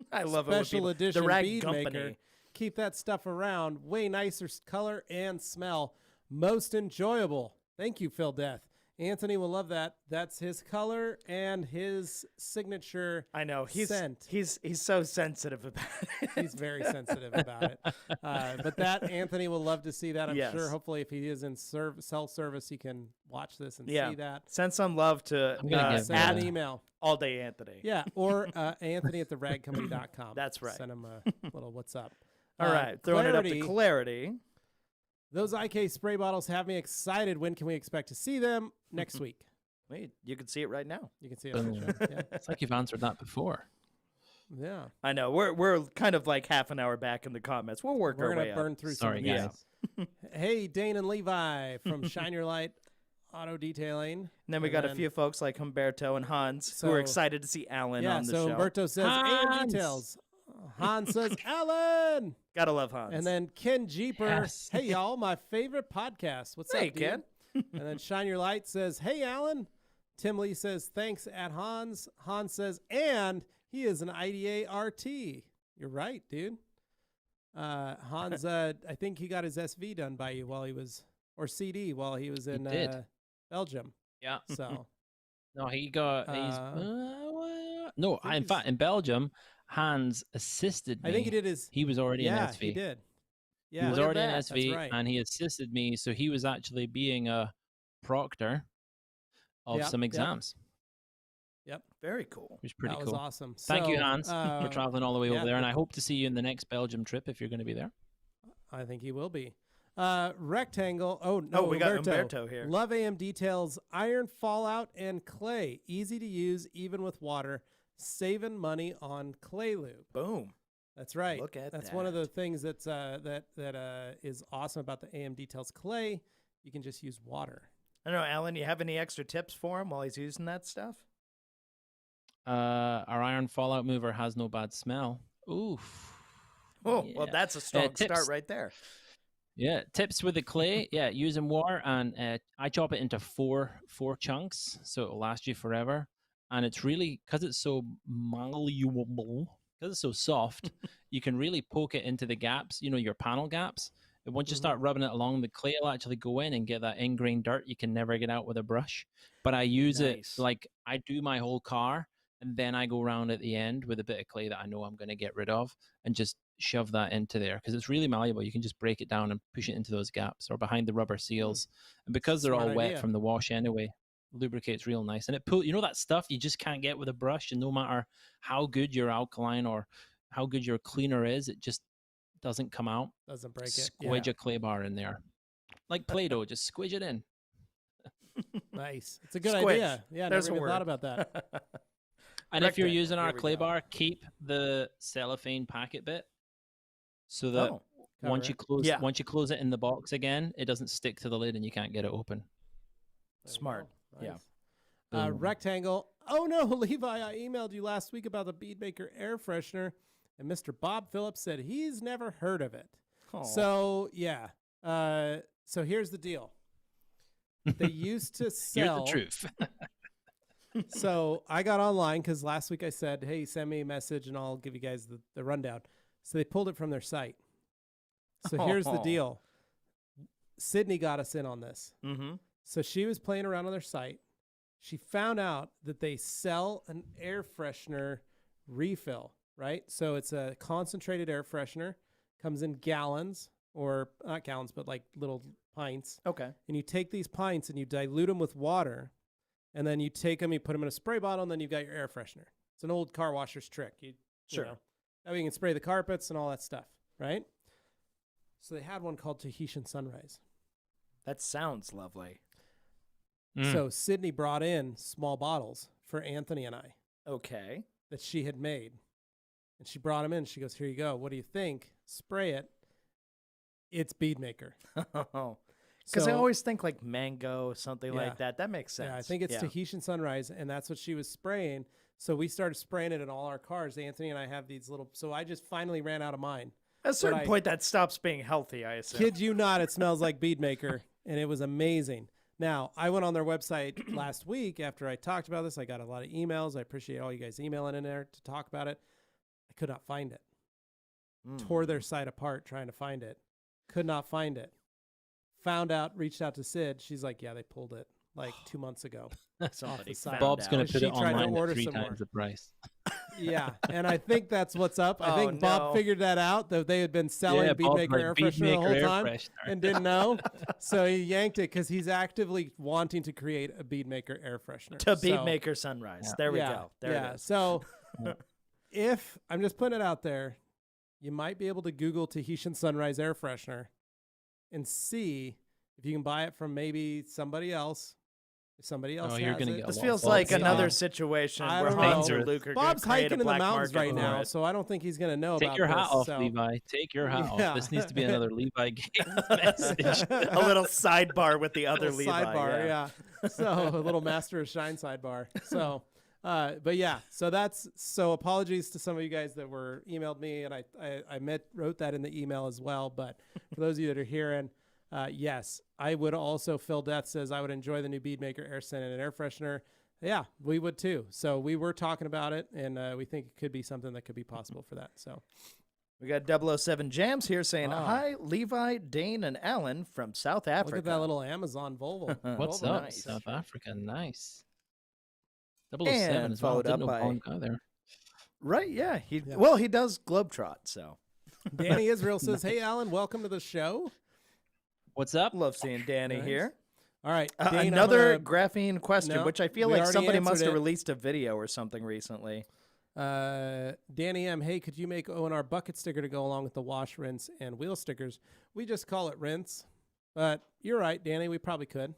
A: I love
B: special
A: it.
B: edition
A: the rag
B: bead
A: company.
B: Maker. Keep that stuff around. Way nicer color and smell. Most enjoyable. Thank you, Phil Death. Anthony will love that. That's his color and his signature.
A: I know
B: scent.
A: He's so sensitive about it.
B: He's very sensitive about it. But that Anthony will love to see that. I'm sure. Hopefully, if he is in self-service, he can watch this and see that.
A: Send some love to
B: send an email.
A: All Day Anthony.
B: Yeah, or Anthony at theragcompany.com.
A: That's right.
B: Send him a little what's up.
A: All right, throwing it up to Clarity.
B: Those IK spray bottles have me excited. When can we expect to see them? Next week.
A: Wait, you can see it right now.
B: You can see it on the show. Yeah.
C: It's like you've answered that before.
B: Yeah.
A: I know. We're kind of like half an hour back in the comments. We'll work our way up.
B: We're going to burn through
C: Sorry,
B: some
C: guys.
B: Hey, Dane and Levi from Shine Your Light Auto Detailing.
A: And then we got a few folks like Humberto and Hans who are excited to see Alan on the show.
B: Yeah, so Humberto says, AM Details. Hans says, Alan.
A: Gotta love Hans.
B: And then Ken Jeeper. Yes. Hey, y'all, my favorite podcast. What's up,
A: Ken?
B: And then Shine Your Light says, hey, Alan. Tim Lee says, thanks at Hans. Hans says, and he is an IDA RT. You're right, dude. Hans, I think he got his SV done by you or CD while he was in Belgium.
C: Yeah.
B: So.
C: No, he got, in fact, in Belgium, Hans assisted me.
B: I think he did
C: he was already in SV.
B: He did. Yeah,
C: he was already in SV,
B: that's right.
C: and he assisted me, so he was actually being a proctor of some exams.
B: Yep.
A: Very cool.
C: Which is pretty cool.
B: That was awesome.
C: Thank you, Hans, for traveling all the way over there, and I hope to see you in the next Belgium trip if you're going to be there.
B: I think he will be. Rectangle. Oh, no,
A: we got Humberto here.
B: Love AM Details, iron fallout and clay. Easy to use, even with water. Saving money on clay lube.
A: Boom.
B: That's right.
A: Look at
B: that's
A: that.
B: one of the things that's that is awesome about the AM Details clay. You can just use water.
A: I don't know, Alan, you have any extra tips for him while he's using that stuff?
C: Our iron fallout mover has no bad smell. Oof.
A: Oh, well, that's a strong start
C: tips.
A: right there.
C: Yeah, tips with the clay. Yeah, using water, and I chop it into four chunks, so it'll last you forever. And it's really because it's so malleable, because it's so soft, you can really poke it into the gaps. You know, your panel gaps. And once you start rubbing it along, the clay will actually go in and get that ingrained dirt you can never get out with a brush. But I use it like I do my whole car, and then I go around at the end with a bit of clay that I know I'm going to get rid of, and just shove that into there because it's really malleable. You can just break it down and push it into those gaps or behind the rubber seals. And because they're all wet from the wash anyway, lubricates real nice. And it that stuff you just can't get with a brush. And no matter how good your alkaline or how good your cleaner is, it just doesn't come out.
B: Doesn't break it.
C: Squidge a clay bar in there. Like Play-Doh, just squidge it in.
B: Nice. It's a good idea. Yeah,
A: There's
B: never even thought about that.
C: And if you're using our clay bar, keep the cellophane packet bit so that once you close it in the box again, it doesn't stick to the lid and you can't get it open.
A: Smart.
B: Nice. Yeah. Rectangle. Oh no, Levi, I emailed you last week about the Bead Maker air freshener, and Mr. Bob Phillips said he's never heard of it. Aww. So yeah. So here's the deal. They used to sell.
C: Here's the truth.
B: So I got online because last week I said, hey, send me a message and I'll give you guys the rundown. So they pulled it from their site. So here's the deal. Sydney got us in on this. Mm-hmm. So she was playing around on their site. She found out that they sell an air freshener refill, right? So it's a concentrated air freshener, comes in gallons, or not gallons, but like little pints. Okay. And you take these pints and you dilute them with water, and then you take them, you put them in a spray bottle, and then you've got your air freshener. It's an old car washer's trick. You know, that way you can spray the carpets and all that stuff, right? So they had one called Tahitian Sunrise.
A: That sounds lovely.
B: So Sydney brought in small bottles for Anthony and I. Okay. That she had made. And she brought them in. She goes, here you go. What do you think? Spray it. It's Bead Maker.
A: Because I always think like mango, something like that. That makes sense.
B: Yeah, I think it's Tahitian Sunrise, and that's what she was spraying. So we started spraying it in all our cars. Anthony and I have these little... So I just finally ran out of mine.
A: At a certain point, that stops being healthy, I assume.
B: Kid you not, it smells like Bead Maker, and it was amazing. Now, I went on their website last week after I talked about this. I got a lot of emails. I appreciate all you guys emailing in there to talk about it. I could not find it. Tore their site apart trying to find it. Could not find it. Found out, reached out to Sid. She's like, yeah, they pulled it like 2 months ago.
C: Bob's going to put it online at 3 times the price.
B: Yeah, and I think that's what's up. I think Bob figured that out, that they had been selling Bead Maker air freshener the whole time and didn't know. So he yanked it because he's actively wanting to create a Bead Maker air freshener.
A: To Bead Maker Sunrise. Yeah. There we go. There it is.
B: So if, I'm just putting it out there, you might be able to Google Tahitian Sunrise air freshener and see if you can buy it from maybe somebody else. If somebody else has it.
A: This feels like another situation where Hans or Luke are
B: Bob's hiking in the mountains right now, so I don't think he's going to know about this.
C: Take your hat off, Levi. Take your hat off. This needs to be another Levi Gates message.
A: A little sidebar with the other Levi.
B: Sidebar, yeah. So a little Master of Shine sidebar. So, but yeah, so apologies to some of you guys that were emailed me, and I wrote that in the email as well. But for those of you that are hearing, yes, I would also, Phil Death says, I would enjoy the new Bead Maker air scent and an air freshener. Yeah, we would too. So we were talking about it, and we think it could be something that could be possible for that. So
A: we got 007 Jams here saying, hi, Levi, Dane, and Alan from South Africa.
B: Look at that little Amazon Volvo.
C: What's
B: Volvo,
C: up,
B: nice.
C: South Africa? Nice. 007
A: and
C: as well.
A: Followed up by
C: there.
A: Right, yeah. He does Globetrot, so.
B: Danny Israel says, hey, Alan, welcome to the show.
C: What's up?
A: Love seeing Danny here.
B: All right.
A: Dane, another graphene question, which I feel like somebody must have
B: it.
A: released a video or something recently.
B: Danny M, hey, could you make ONR bucket sticker to go along with the wash, rinse, and wheel stickers? We just call it rinse. But you're right, Danny, we probably could.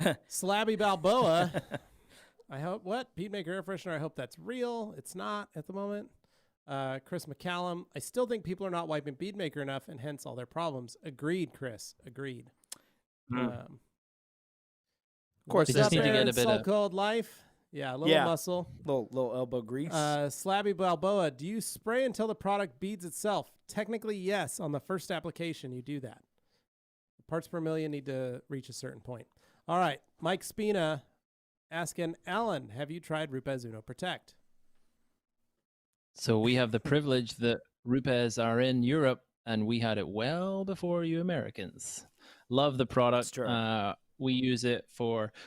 B: Slabby Balboa. I hope, Bead Maker air freshener, I hope that's real. It's not at the moment. Chris McCallum, I still think people are not wiping Beadmaker enough, and hence all their problems. Agreed, Chris. Agreed.
A: Of course,
C: They just need to get a bit
B: Soul
C: of
B: Cold Life. Yeah, a little muscle.
A: Little elbow grease.
B: Slabby Balboa, do you spray until the product beads itself? Technically, yes. On the first application, you do that. Parts per million need to reach a certain point. All right, Mike Spina asking, Alan, have you tried Rupes Uno Protect?
C: So we have the privilege that Rupes are in Europe, and we had it well before you Americans. Love the product.
A: That's true.
C: We use it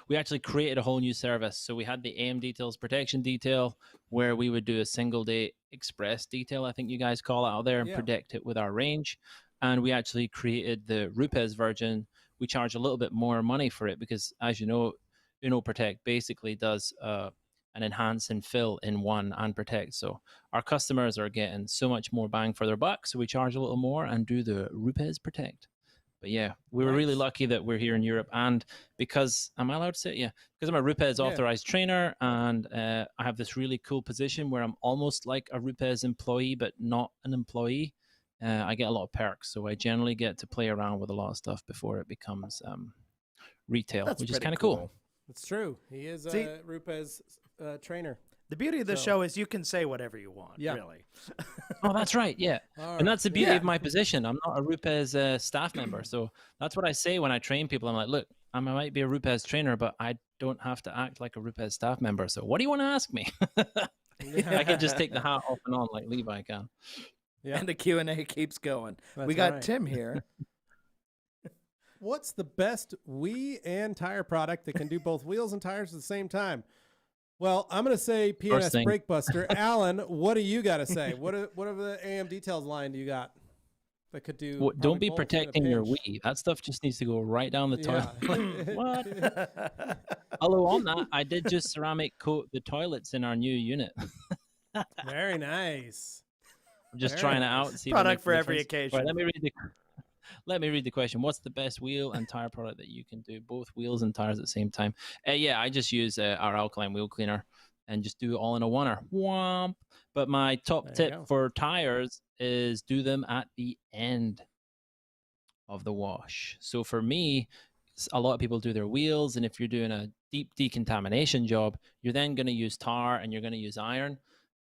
C: we actually created a whole new service. So we had the AM details protection detail, where we would do a single day express detail, I think you guys call it out there, and protect it with our range. And we actually created the Rupes version. We charge a little bit more money for it because, as you know, Uno Protect basically does an enhance and fill in one and protect. So our customers are getting so much more bang for their buck. So we charge a little more and do the Rupes Protect. But yeah, we were really lucky that we're here in Europe. And because, am I allowed to say it? Yeah, because I'm a Rupes authorized trainer, and I have this really cool position where I'm almost like a Rupes employee, but not an employee. I get a lot of perks. So I generally get to play around with a lot of stuff before it becomes retail, which is kind of cool.
B: It's true. He is a Rupes trainer.
A: The beauty of this show is you can say whatever you want, really.
C: Oh, that's right, yeah. And that's the beauty of my position. I'm not a Rupes staff member, so that's what I say when I train people. I'm like, look, I might be a Rupes trainer, but I don't have to act like a Rupes staff member. So what do you want to ask me? I can just take the hat off and on like Levi can.
A: Yeah. And the Q&A keeps going. We got Tim here.
B: What's the best and tire product that can do both wheels and tires at the same time? Well, I'm going to say PNS Brake Buster. Alan, what do you got to say? What are the AM details line do you got that could do?
C: Well, don't be protecting your Wii. That stuff just needs to go right down the toilet. What? Although on that, I did just ceramic coat the toilets in our new unit.
B: Very nice.
C: I'm just trying it out. See
A: product for every occasion.
C: Right, let me read the question. What's the best wheel and tire product that you can do both wheels and tires at the same time? I just use our alkaline wheel cleaner and just do it all in a oneer. Womp. But my top tip for tires is do them at the end of the wash. So for me, a lot of people do their wheels, and if you're doing a deep decontamination job, you're then going to use tar and you're going to use iron.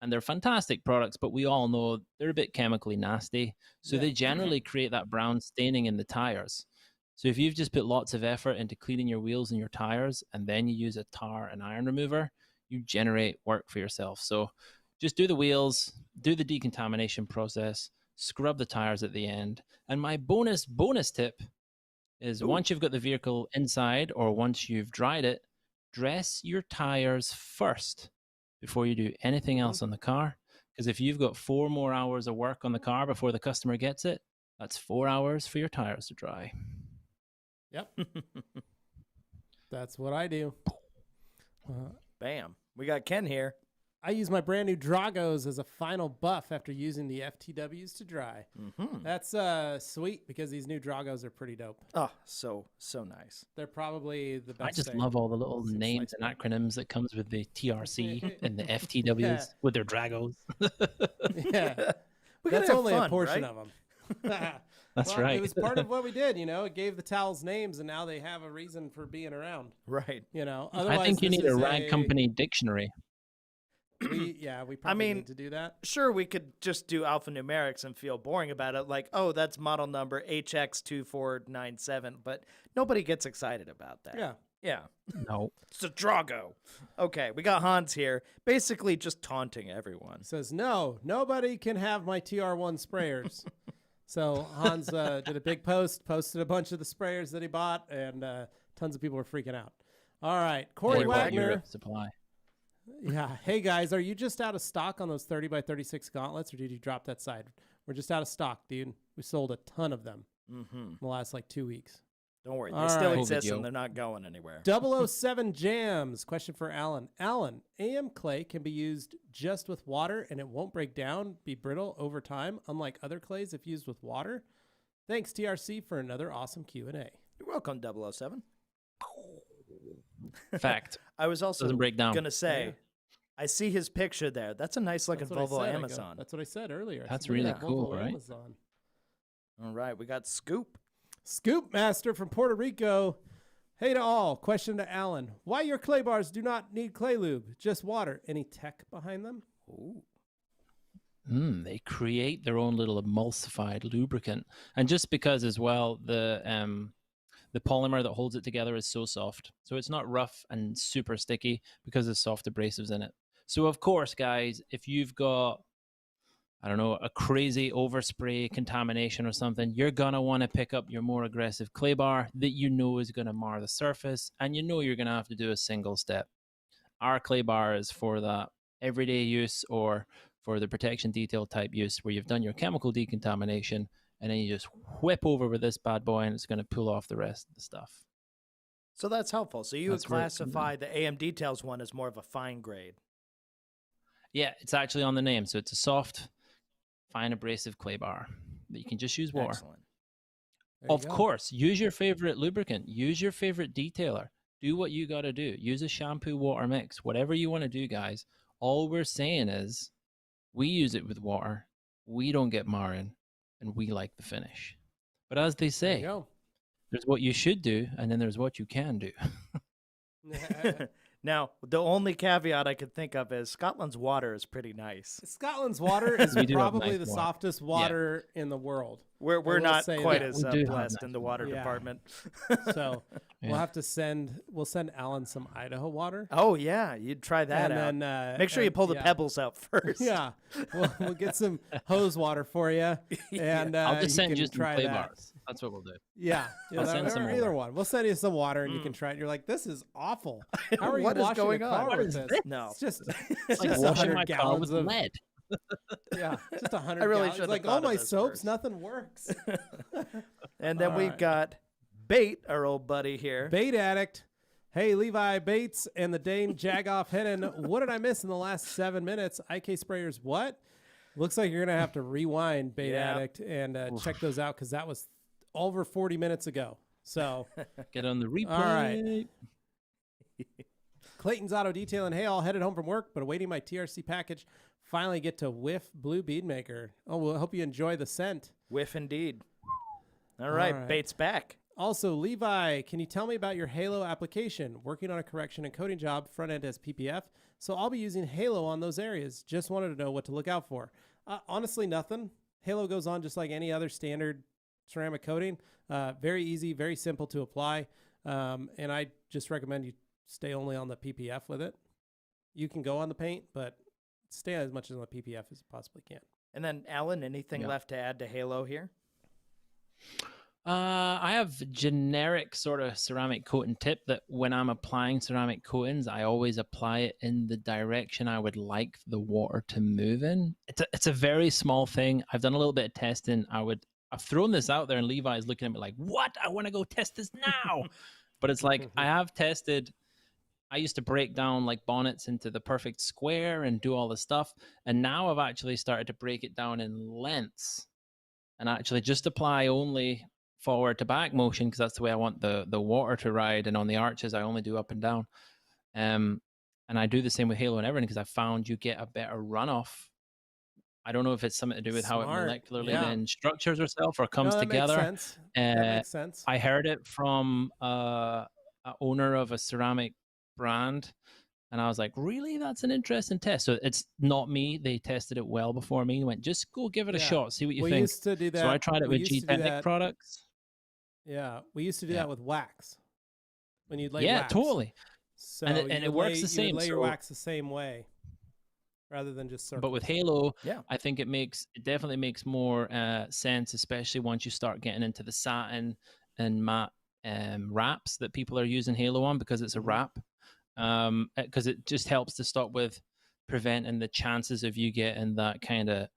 C: And they're fantastic products, but we all know they're a bit chemically nasty. So they generally create that brown staining in the tires. So if you've just put lots of effort into cleaning your wheels and your tires, and then you use a tar and iron remover, you generate work for yourself. So just do the wheels, do the decontamination process, scrub the tires at the end. And my bonus tip is once you've got the vehicle inside or once you've dried it, dress your tires first before you do anything else on the car. Because if you've got 4 more hours of work on the car before the customer gets it, that's 4 hours for your tires to dry.
B: Yep. That's what I do.
A: Bam. We got Ken here.
B: I use my brand new Dragos as a final buff after using the FTWs to dry. Mm-hmm. That's sweet because these new Dragos are pretty dope.
A: Oh, so nice.
B: They're probably the best.
C: I just love all the little names and acronyms that comes with the TRC and the FTWs with their Dragos.
B: That's only a portion of them.
C: That's right.
B: It was part of what we did, It gave the towels names, and now they have a reason for being around.
A: Right.
C: I think you need a rag company dictionary.
B: We probably need to do that.
A: Sure, we could just do alphanumerics and feel boring about it, like, oh, that's model number HX2497, but nobody gets excited about that. Yeah.
C: No.
A: It's a Drago. Okay, we got Hans here, basically just taunting everyone.
B: Says, no, nobody can have my TR1 sprayers. So Hans did a big posted a bunch of the sprayers that he bought, and tons of people were freaking out. All right, Corey Wagner.
C: Supply.
B: Yeah. Hey, guys, are you just out of stock on those 30x36 gauntlets, or did you drop that side? We're just out of stock, dude. We sold a ton of them in the last, 2 weeks.
A: Don't worry. They still exist, and they're not going anywhere.
B: 007 Jams. Question for Alan. Alan, AM clay can be used just with water, and it won't break down, be brittle over time, unlike other clays if used with water? Thanks, TRC, for another awesome Q&A.
A: You're welcome, 007.
C: Fact.
A: I was also
C: going
A: to say, I see his picture there. That's a nice looking
B: That's what I
A: Volvo
B: said.
A: Amazon.
B: That's what I said earlier.
C: That's
B: Look at
C: really
B: that
C: cool,
B: Volvo
C: right?
B: Amazon.
A: All right, we got Scoop.
B: Scoop Master from Puerto Rico. Hey to all. Question to Alan. Why your clay bars do not need clay lube, just water? Any tech behind them?
A: Ooh.
C: They create their own little emulsified lubricant, and just because as well the polymer that holds it together is so soft, so it's not rough and super sticky because there's soft abrasives in it. So of course, guys, if you've got, I don't know, a crazy overspray contamination or something, you're gonna want to pick up your more aggressive clay bar that you know is gonna mar the surface, and you know you're gonna have to do a single step. Our clay bar is for that everyday use or for the protection detail type use where you've done your chemical decontamination and then you just whip over with this bad boy and it's going to pull off the rest of the stuff.
A: So that's helpful. So you would
C: That's where it's
A: classify the AM Details one as more of a fine grade.
C: Yeah, it's actually on the name. So it's a soft, fine abrasive clay bar that you can just use water.
A: Excellent.
C: Of course, use your favorite lubricant, use your favorite detailer. Do what you got to do. Use a shampoo water mix, whatever you want to do, guys. All we're saying is we use it with water. We don't get marring and we like the finish. But as they say, there's what you should do and then there's what you can do.
A: Now, the only caveat I could think of is Scotland's water is pretty nice.
B: Scotland's water is probably
C: nice
B: the
C: water.
B: softest water in the world.
A: We're not quite as
C: we do have
A: blessed
C: nice
A: in the water
B: water.
A: department.
B: So we'll have to send Alan some Idaho water.
A: Oh yeah, you'd try that out.
B: And then
A: Make sure you pull the pebbles out first.
B: Yeah, we'll get some hose water for you, and
C: I'll just send you some
B: try
C: clay
B: that.
C: bars. That's what we'll do.
B: Yeah,
C: I'll send some
B: either
C: over.
B: one. We'll send you some water, and you can try it. You're like, this is awful. How are you
A: What is
B: washing
A: going
B: a
A: on?
B: car
A: What
B: with
A: is
B: this?
A: this? No.
B: It's just
C: It's like
B: just
C: washing
B: 100
C: my car
B: gallons
C: with
B: of
C: lead.
B: yeah, just 100
A: I really
B: gallons.
A: should have
B: Like
A: thought
B: all
A: of
B: my
A: this
B: soaps,
A: first.
B: nothing works.
A: And then
B: All
A: we've
B: right.
A: got Bait, our old buddy here.
B: Bait addict. Hey, Levi Bates and the Dane Jagoff Hennon. What did I miss in the last 7 minutes? IK sprayers, what? Looks like you're going to have to rewind, Bait
A: Yeah.
B: addict, and check those out because that was over 40 minutes ago. So,
C: Get on the replay.
B: all right. Clayton's Auto Detailing. Hey, all headed home from work, but awaiting my TRC package. Finally get to whiff Blue Bead Maker. Oh, well, I hope you enjoy the scent.
A: Whiff indeed. All right, Bait's back.
B: Also, Levi, can you tell me about your Halo application? Working on a correction and coding job, front end as PPF. So I'll be using Halo on those areas. Just wanted to know what to look out for. Honestly, nothing. Halo goes on just like any other standard ceramic coating. Very easy, very simple to apply. And I just recommend you stay only on the PPF with it. You can go on the paint, but stay as much on the PPF as you possibly can.
A: And then, Alan, anything left to add to Halo here?
C: I have a generic sort of ceramic coating tip that when I'm applying ceramic coatings, I always apply it in the direction I would like the water to move in. It's a very small thing. I've done a little bit of testing. I've thrown this out there and Levi's looking at me like, what? I want to go test this now. But it's like, I have tested. I used to break down like bonnets into the perfect square and do all this stuff. And now I've actually started to break it down in lengths and actually just apply only forward to back motion because that's the way I want the water to ride. And on the arches, I only do up and down. And I do the same with Halo and everything because I found you get a better runoff. I don't know if it's something to do with how it molecularly then structures itself or comes together.
B: That makes sense.
C: I heard it from an owner of a ceramic brand. And I was like, really? That's an interesting test. So it's not me. They tested it well before me and went, just go give it a shot. See what you think.
B: We used to do that.
C: So I tried it with G-Technic products.
B: Yeah. We used to do that with wax. When you'd lay wax.
C: Yeah, totally.
B: So
C: and it works the same.
B: You would lay your wax the same way rather than just circle.
C: But with Halo, I think it definitely makes more sense, especially once you start getting into the satin and matte wraps that people are using Halo on because it's a wrap. Because it just helps to stop with preventing the chances of you getting that kind of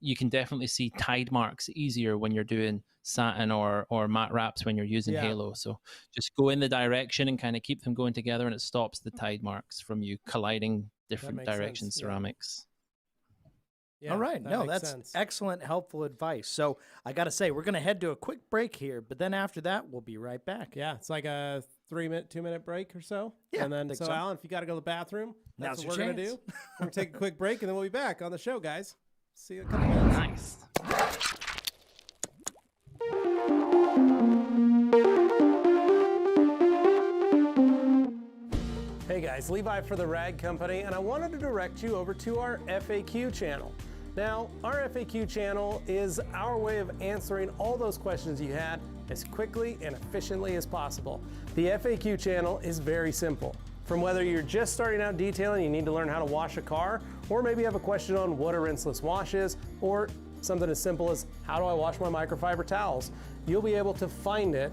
C: you can definitely see tide marks easier when you're doing satin or matte wraps when you're using Halo. So just go in the direction and kind of keep them going together and it stops the tide marks from you colliding different direction ceramics.
A: Yeah, all right. That's excellent, helpful advice. So I got to say, we're going to head to a quick break here, but then after that, we'll be right back.
B: Yeah, it's like a 2-minute break or so.
A: Yeah,
B: And then,
A: think
B: so
A: so.
B: Alan, if you got to go to the bathroom, that's
A: Now's
B: what
A: your
B: we're going to
A: chance.
B: do. We're going to take a quick break, and then we'll be back on the show, guys. See you in a couple minutes.
C: Nice.
B: Hey guys, Levi for the Rag Company, and I wanted to direct you over to our FAQ channel. Now, our FAQ channel is our way of answering all those questions you had as quickly and efficiently as possible. The FAQ channel is very simple. From whether you're just starting out detailing, you need to learn how to wash a car, or maybe you have a question on what a rinseless wash is, or something as simple as how do I wash my microfiber towels, you'll be able to find it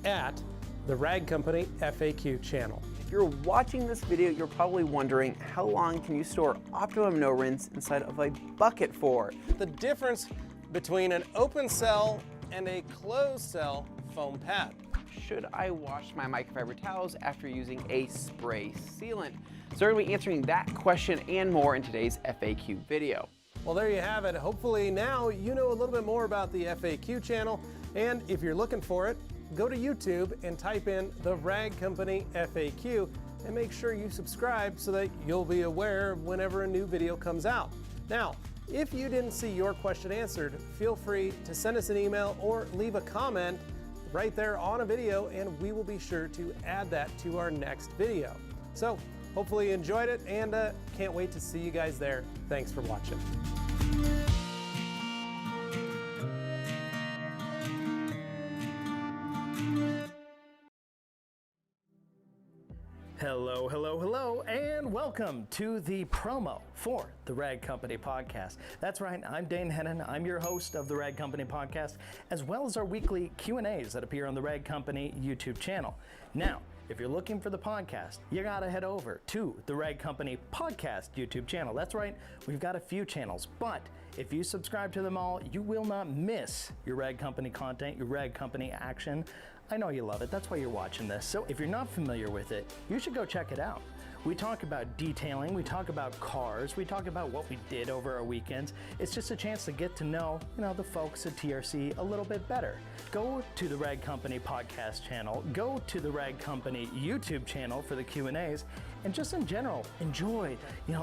B: at the Rag Company FAQ channel.
D: If you're watching this video, you're probably wondering how long can you store Optimum No Rinse inside of a bucket for?
B: The difference between an open cell and a closed cell foam pad.
D: Should I wash my microfiber towels after using a spray sealant? So we're going to be answering that question and more in today's FAQ video.
B: Well, there you have it. Hopefully now you know a little bit more about the FAQ channel, and if you're looking for it, go to YouTube and type in the Rag Company FAQ and make sure you subscribe so that you'll be aware whenever a new video comes out. Now, if you didn't see your question answered, feel free to send us an email or leave a comment right there on a video, and we will be sure to add that to our next video. So hopefully you enjoyed it, and can't wait to see you guys there. Thanks for watching.
A: Hello, hello, hello, and welcome to the promo for the Rag Company Podcast. That's right, I'm Dane Hennon. I'm your host of the Rag Company Podcast, as well as our weekly Q&As that appear on the Rag Company YouTube channel. Now, if you're looking for the podcast, you gotta head over to the Rag Company Podcast YouTube channel. That's right, we've got a few channels, but if you subscribe to them all, you will not miss your Rag Company content, your Rag Company action. I know you love it, that's why you're watching this. So if you're not familiar with it, you should go check it out. We talk about detailing, we talk about cars, we talk about what we did over our weekends. It's just a chance to get to know, the folks at TRC a little bit better. Go to the Rag Company Podcast channel, go to the Rag Company YouTube channel for the Q&As, and just in general, enjoy,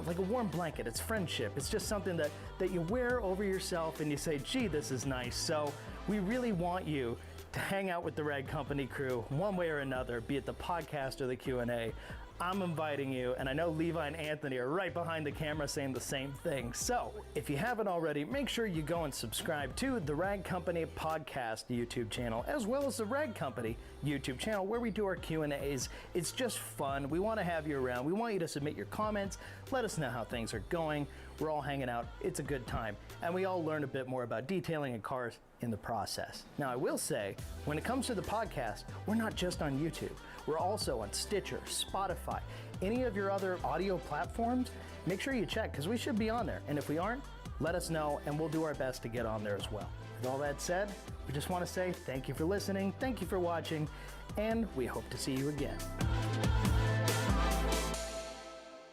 A: like a warm blanket. It's friendship. It's just something that you wear over yourself and you say, gee, this is nice. So we really want you to hang out with the Rag Company crew one way or another, be it the podcast or the Q&A. I'm inviting you, and I know Levi and Anthony are right behind the camera saying the same thing. So if you haven't already, make sure you go and subscribe to the Rag Company Podcast YouTube channel, as well as the Rag Company YouTube channel, where we do our Q&As. It's just fun. We want to have you around. We want you to submit your comments. Let us know how things are going. We're all hanging out. It's a good time. And we all learn a bit more about detailing and cars in the process. Now, I will say, when it comes to the podcast, we're not just on YouTube. We're also on Stitcher, Spotify, any of your other audio platforms. Make sure you check, because we should be on there. And if we aren't, let us know, and we'll do our best to get on there as well. With all that said, we just want to say thank you for listening, thank you for watching, and we hope to see you again.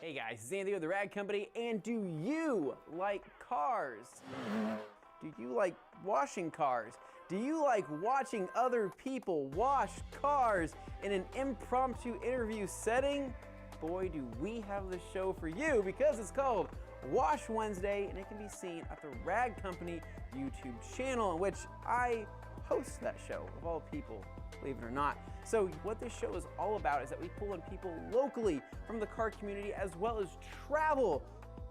D: Hey guys, it's Anthony with the Rag Company, and do you like cars? Do you like washing cars? Do you like watching other people wash cars in an impromptu interview setting? Boy, do we have the show for you, because it's called Wash Wednesday, and it can be seen at the Rag Company YouTube channel, in which I host that show, of all people, believe it or not. So what this show is all about is that we pull in people locally from the car community, as well as travel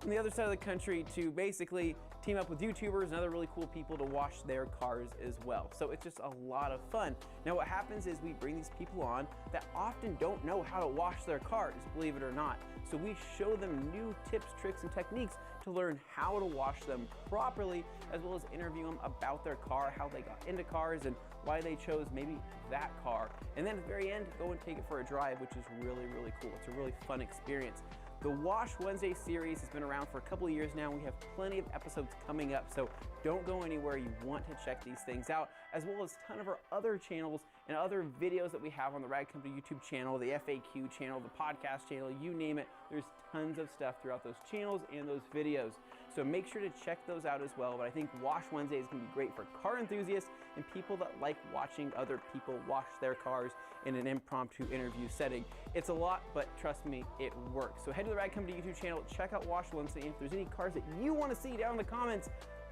D: from the other side of the country to basically team up with YouTubers and other really cool people to wash their cars as well. So it's just a lot of fun. Now what happens is we bring these people on that often don't know how to wash their cars, believe it or not. So we show them new tips, tricks, and techniques to learn how to wash them properly, as well as interview them about their car, how they got into cars, and why they chose maybe that car. And then at the very end, go and take it for a drive, which is really, really cool. It's a really fun experience. The Wash Wednesday series has been around for a couple of years now. We have plenty of episodes coming up, so don't go anywhere. You want to check these things out, as well as a ton of our other channels and other videos that we have on the Rad Company YouTube channel, the FAQ channel, the podcast channel, you name it. There's tons of stuff throughout those channels and those videos. So make sure to check those out as well. But I think Wash Wednesday is going to be great for car enthusiasts and people that like watching other people wash their cars in an impromptu interview setting. It's a lot, but trust me, it works. So head to the Rad Company YouTube channel, check out Wash Wednesday. If there's any cars that you want to see down in the comments,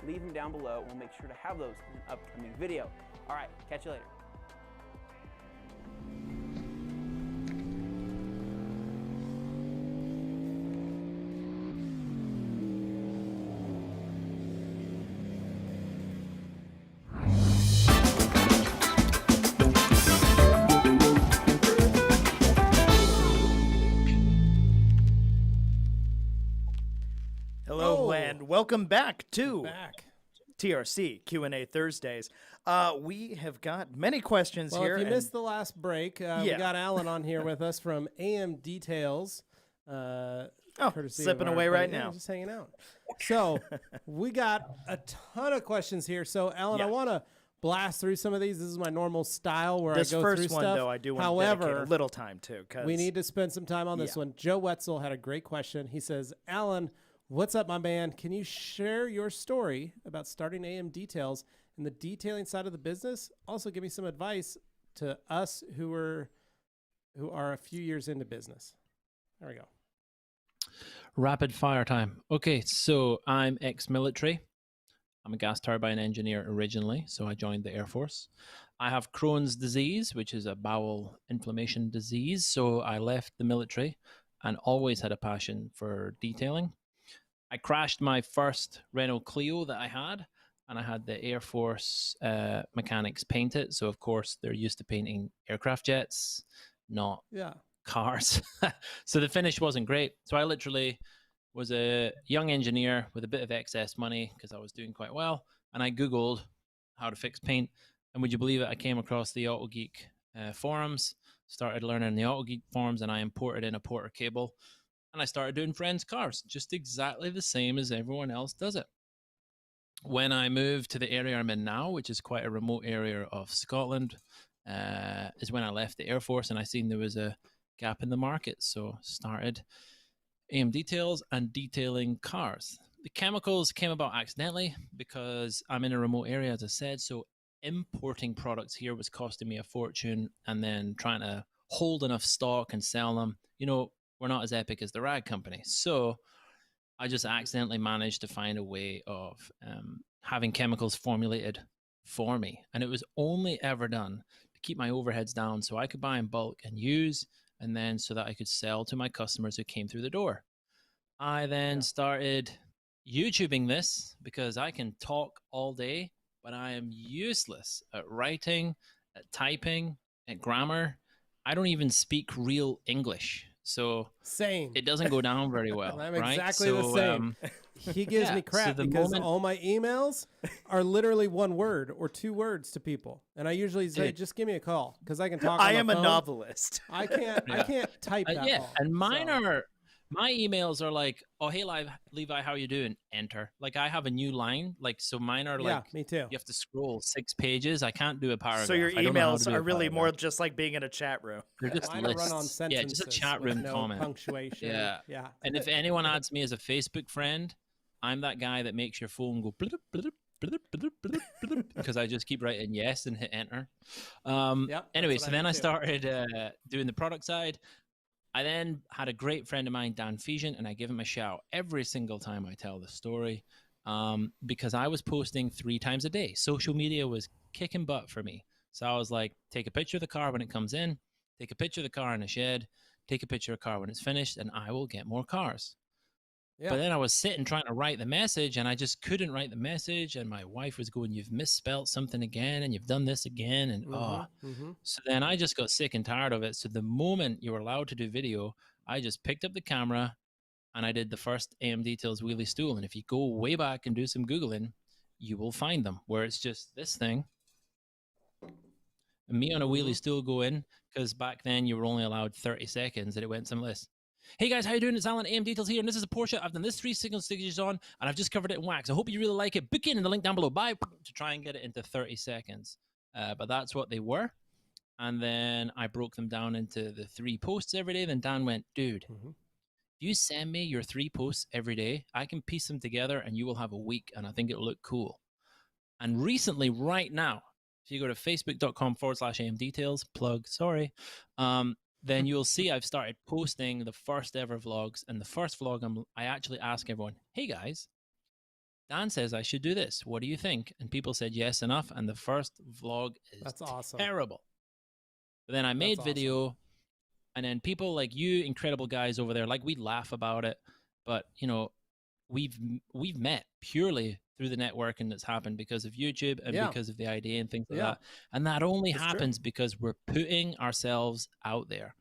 D: leave them down below. We'll make sure to have those in an upcoming video. All right, catch you later.
A: Hello and welcome back to TRC Q&A Thursdays. We have got many questions here.
B: If you missed the last break, we got Alan on here with us from AM Details.
A: Sipping away right now.
B: Just hanging out. So we got a ton of questions here. So Alan, I want to blast through some of these. This is my normal style where I go through stuff.
A: This first one, though, I do want to dedicate a little time to.
B: We need to spend some time on this one. Joe Wetzel had a great question. He says, Alan, what's up, my man? Can you share your story about starting AM Details in the detailing side of the business? Also, give me some advice to us who are a few years into business. There we go.
C: Rapid fire time. Okay, so I'm ex-military. I'm a gas turbine engineer originally, so I joined the Air Force. I have Crohn's disease, which is a bowel inflammation disease, so I left the military and always had a passion for detailing. I crashed my first Renault Clio that I had, and I had the Air Force mechanics paint it. So, of course, they're used to painting aircraft jets, not cars. So the finish wasn't great. So I literally was a young engineer with a bit of excess money because I was doing quite well. And I Googled how to fix paint. And would you believe it? I came across the AutoGeek forums, started learning the AutoGeek forums, and I imported in a Porter cable. And I started doing friends' cars, just exactly the same as everyone else does it. When I moved to the area I'm in now, which is quite a remote area of Scotland, is when I left the Air Force and I seen there was a gap in the market. So started AM Details and detailing cars. The chemicals came about accidentally because I'm in a remote area, as I said. So importing products here was costing me a fortune, and then trying to hold enough stock and sell them. We're not as epic as the Rad Company. So I just accidentally managed to find a way of having chemicals formulated for me. And it was only ever done to keep my overheads down so I could buy in bulk and use, and then so that I could sell to my customers who came through the door. I then started YouTubing this because I can talk all day, but I am useless at writing, at typing, at grammar. I don't even speak real English. So
B: same.
C: It doesn't go down very well.
B: I'm
C: right?
B: exactly the same. He gives me crap because all my emails are literally one word or two words to people, and I usually say, "Just give me a call," because I can talk.
A: I
B: am
A: a novelist.
B: I can't type that.
C: Long. And mine are. My emails are like, "Oh, hey, Levi, how you doing?" Enter. Like I have a new line. Like so, mine are like,
B: me too.
C: You have to scroll 6 pages. I can't do a paragraph.
A: So your emails are really more just like being in a chat room.
C: They're just lists.
B: Run on sentences,
C: just a chat room
B: no
C: comment.
B: Punctuation.
C: Yeah. And if anyone adds me as a Facebook friend, I'm that guy that makes your phone go because I just keep writing yes and hit enter. Anyway, so then I started doing the product side. I then had a great friend of mine, Dan Feasian, and I give him a shout every single time I tell the story because I was posting 3 times a day. Social media was kicking butt for me. So I was like, take a picture of the car when it comes in, take a picture of the car in a shed, take a picture of the car when it's finished, and I will get more cars. Yeah. But then I was sitting trying to write the message, and I just couldn't write the message. And my wife was going, "You've misspelled something again, and you've done this again." And So then I just got sick and tired of it. So the moment you were allowed to do video, I just picked up the camera and I did the first AM Details wheelie stool. And if you go way back and do some Googling, you will find them, where it's just this thing. And me on a wheelie stool going, because back then you were only allowed 30 seconds, and it went something like this. Hey guys, how you doing? It's Alan, AM Details here, and this is a Porsche. I've done this 3 signal stages on, and I've just covered it in wax. I hope you really like it. Book in the link down below. Bye. To try and get it into 30 seconds. But that's what they were. And then I broke them down into the 3 posts every day. Then Dan went, dude, if you send me your 3 posts every day, I can piece them together and you will have a week and I think it'll look cool. And recently, right now, if you go to facebook.com/AM details, plug, sorry, then you'll see I've started posting the first ever vlogs. And the first vlog, I actually ask everyone, hey guys, Dan says I should do this. What do you think? And people said yes enough. And the first vlog is
B: That's awesome.
C: terrible. But then I made video, and then people like you, incredible guys over there, like we laugh about it, but you know, we've met purely through the networking that's happened because of YouTube and because of the idea and things like that. And that only happens because we're putting ourselves out there.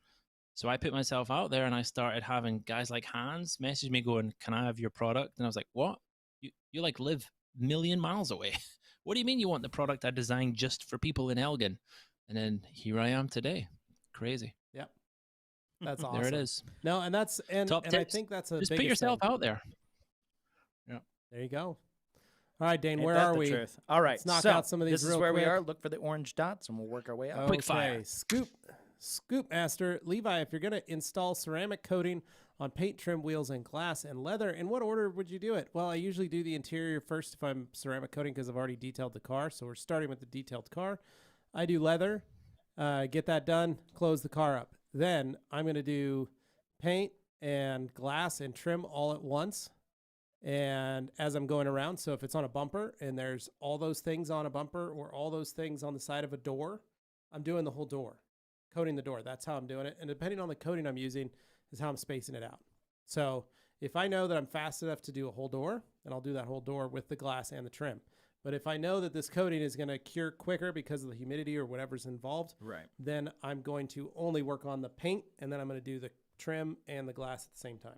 C: So I put myself out there and I started having guys like Hans message me going, can I have your product? And I was like, what? You like live a million miles away. What do you mean you want the product I designed just for people in Elgin? And then here I am today. Crazy.
B: Yep. That's awesome.
C: There it is.
B: No, and that's and I think that's a
C: just put yourself out there.
B: Yeah. There you go. All right, Dane, where
A: Ain't that
B: are
A: the
B: we?
A: truth? All right,
B: Let's knock
A: so
B: out some of these
A: this
B: real
A: is where
B: quick.
A: we are. Look for the orange dots, and we'll work our way out.
C: Quick fire.
B: Scoop Master. Levi, if you're going to install ceramic coating on paint, trim, wheels, and glass and leather, in what order would you do it? Well, I usually do the interior first if I'm ceramic coating because I've already detailed the car. So we're starting with the detailed car. I do leather, get that done, close the car up. Then I'm going to do paint and glass and trim all at once. And as I'm going around, so if it's on a bumper and there's all those things on a bumper or all those things on the side of a door, I'm doing the whole door, coating the door. That's how I'm doing it. And depending on the coating I'm using is how I'm spacing it out. So if I know that I'm fast enough to do a whole door, then I'll do that whole door with the glass and the trim. But if I know that this coating is going to cure quicker because of the humidity or whatever's involved, then I'm going to only work on the paint and then I'm going to do the trim and the glass at the same time.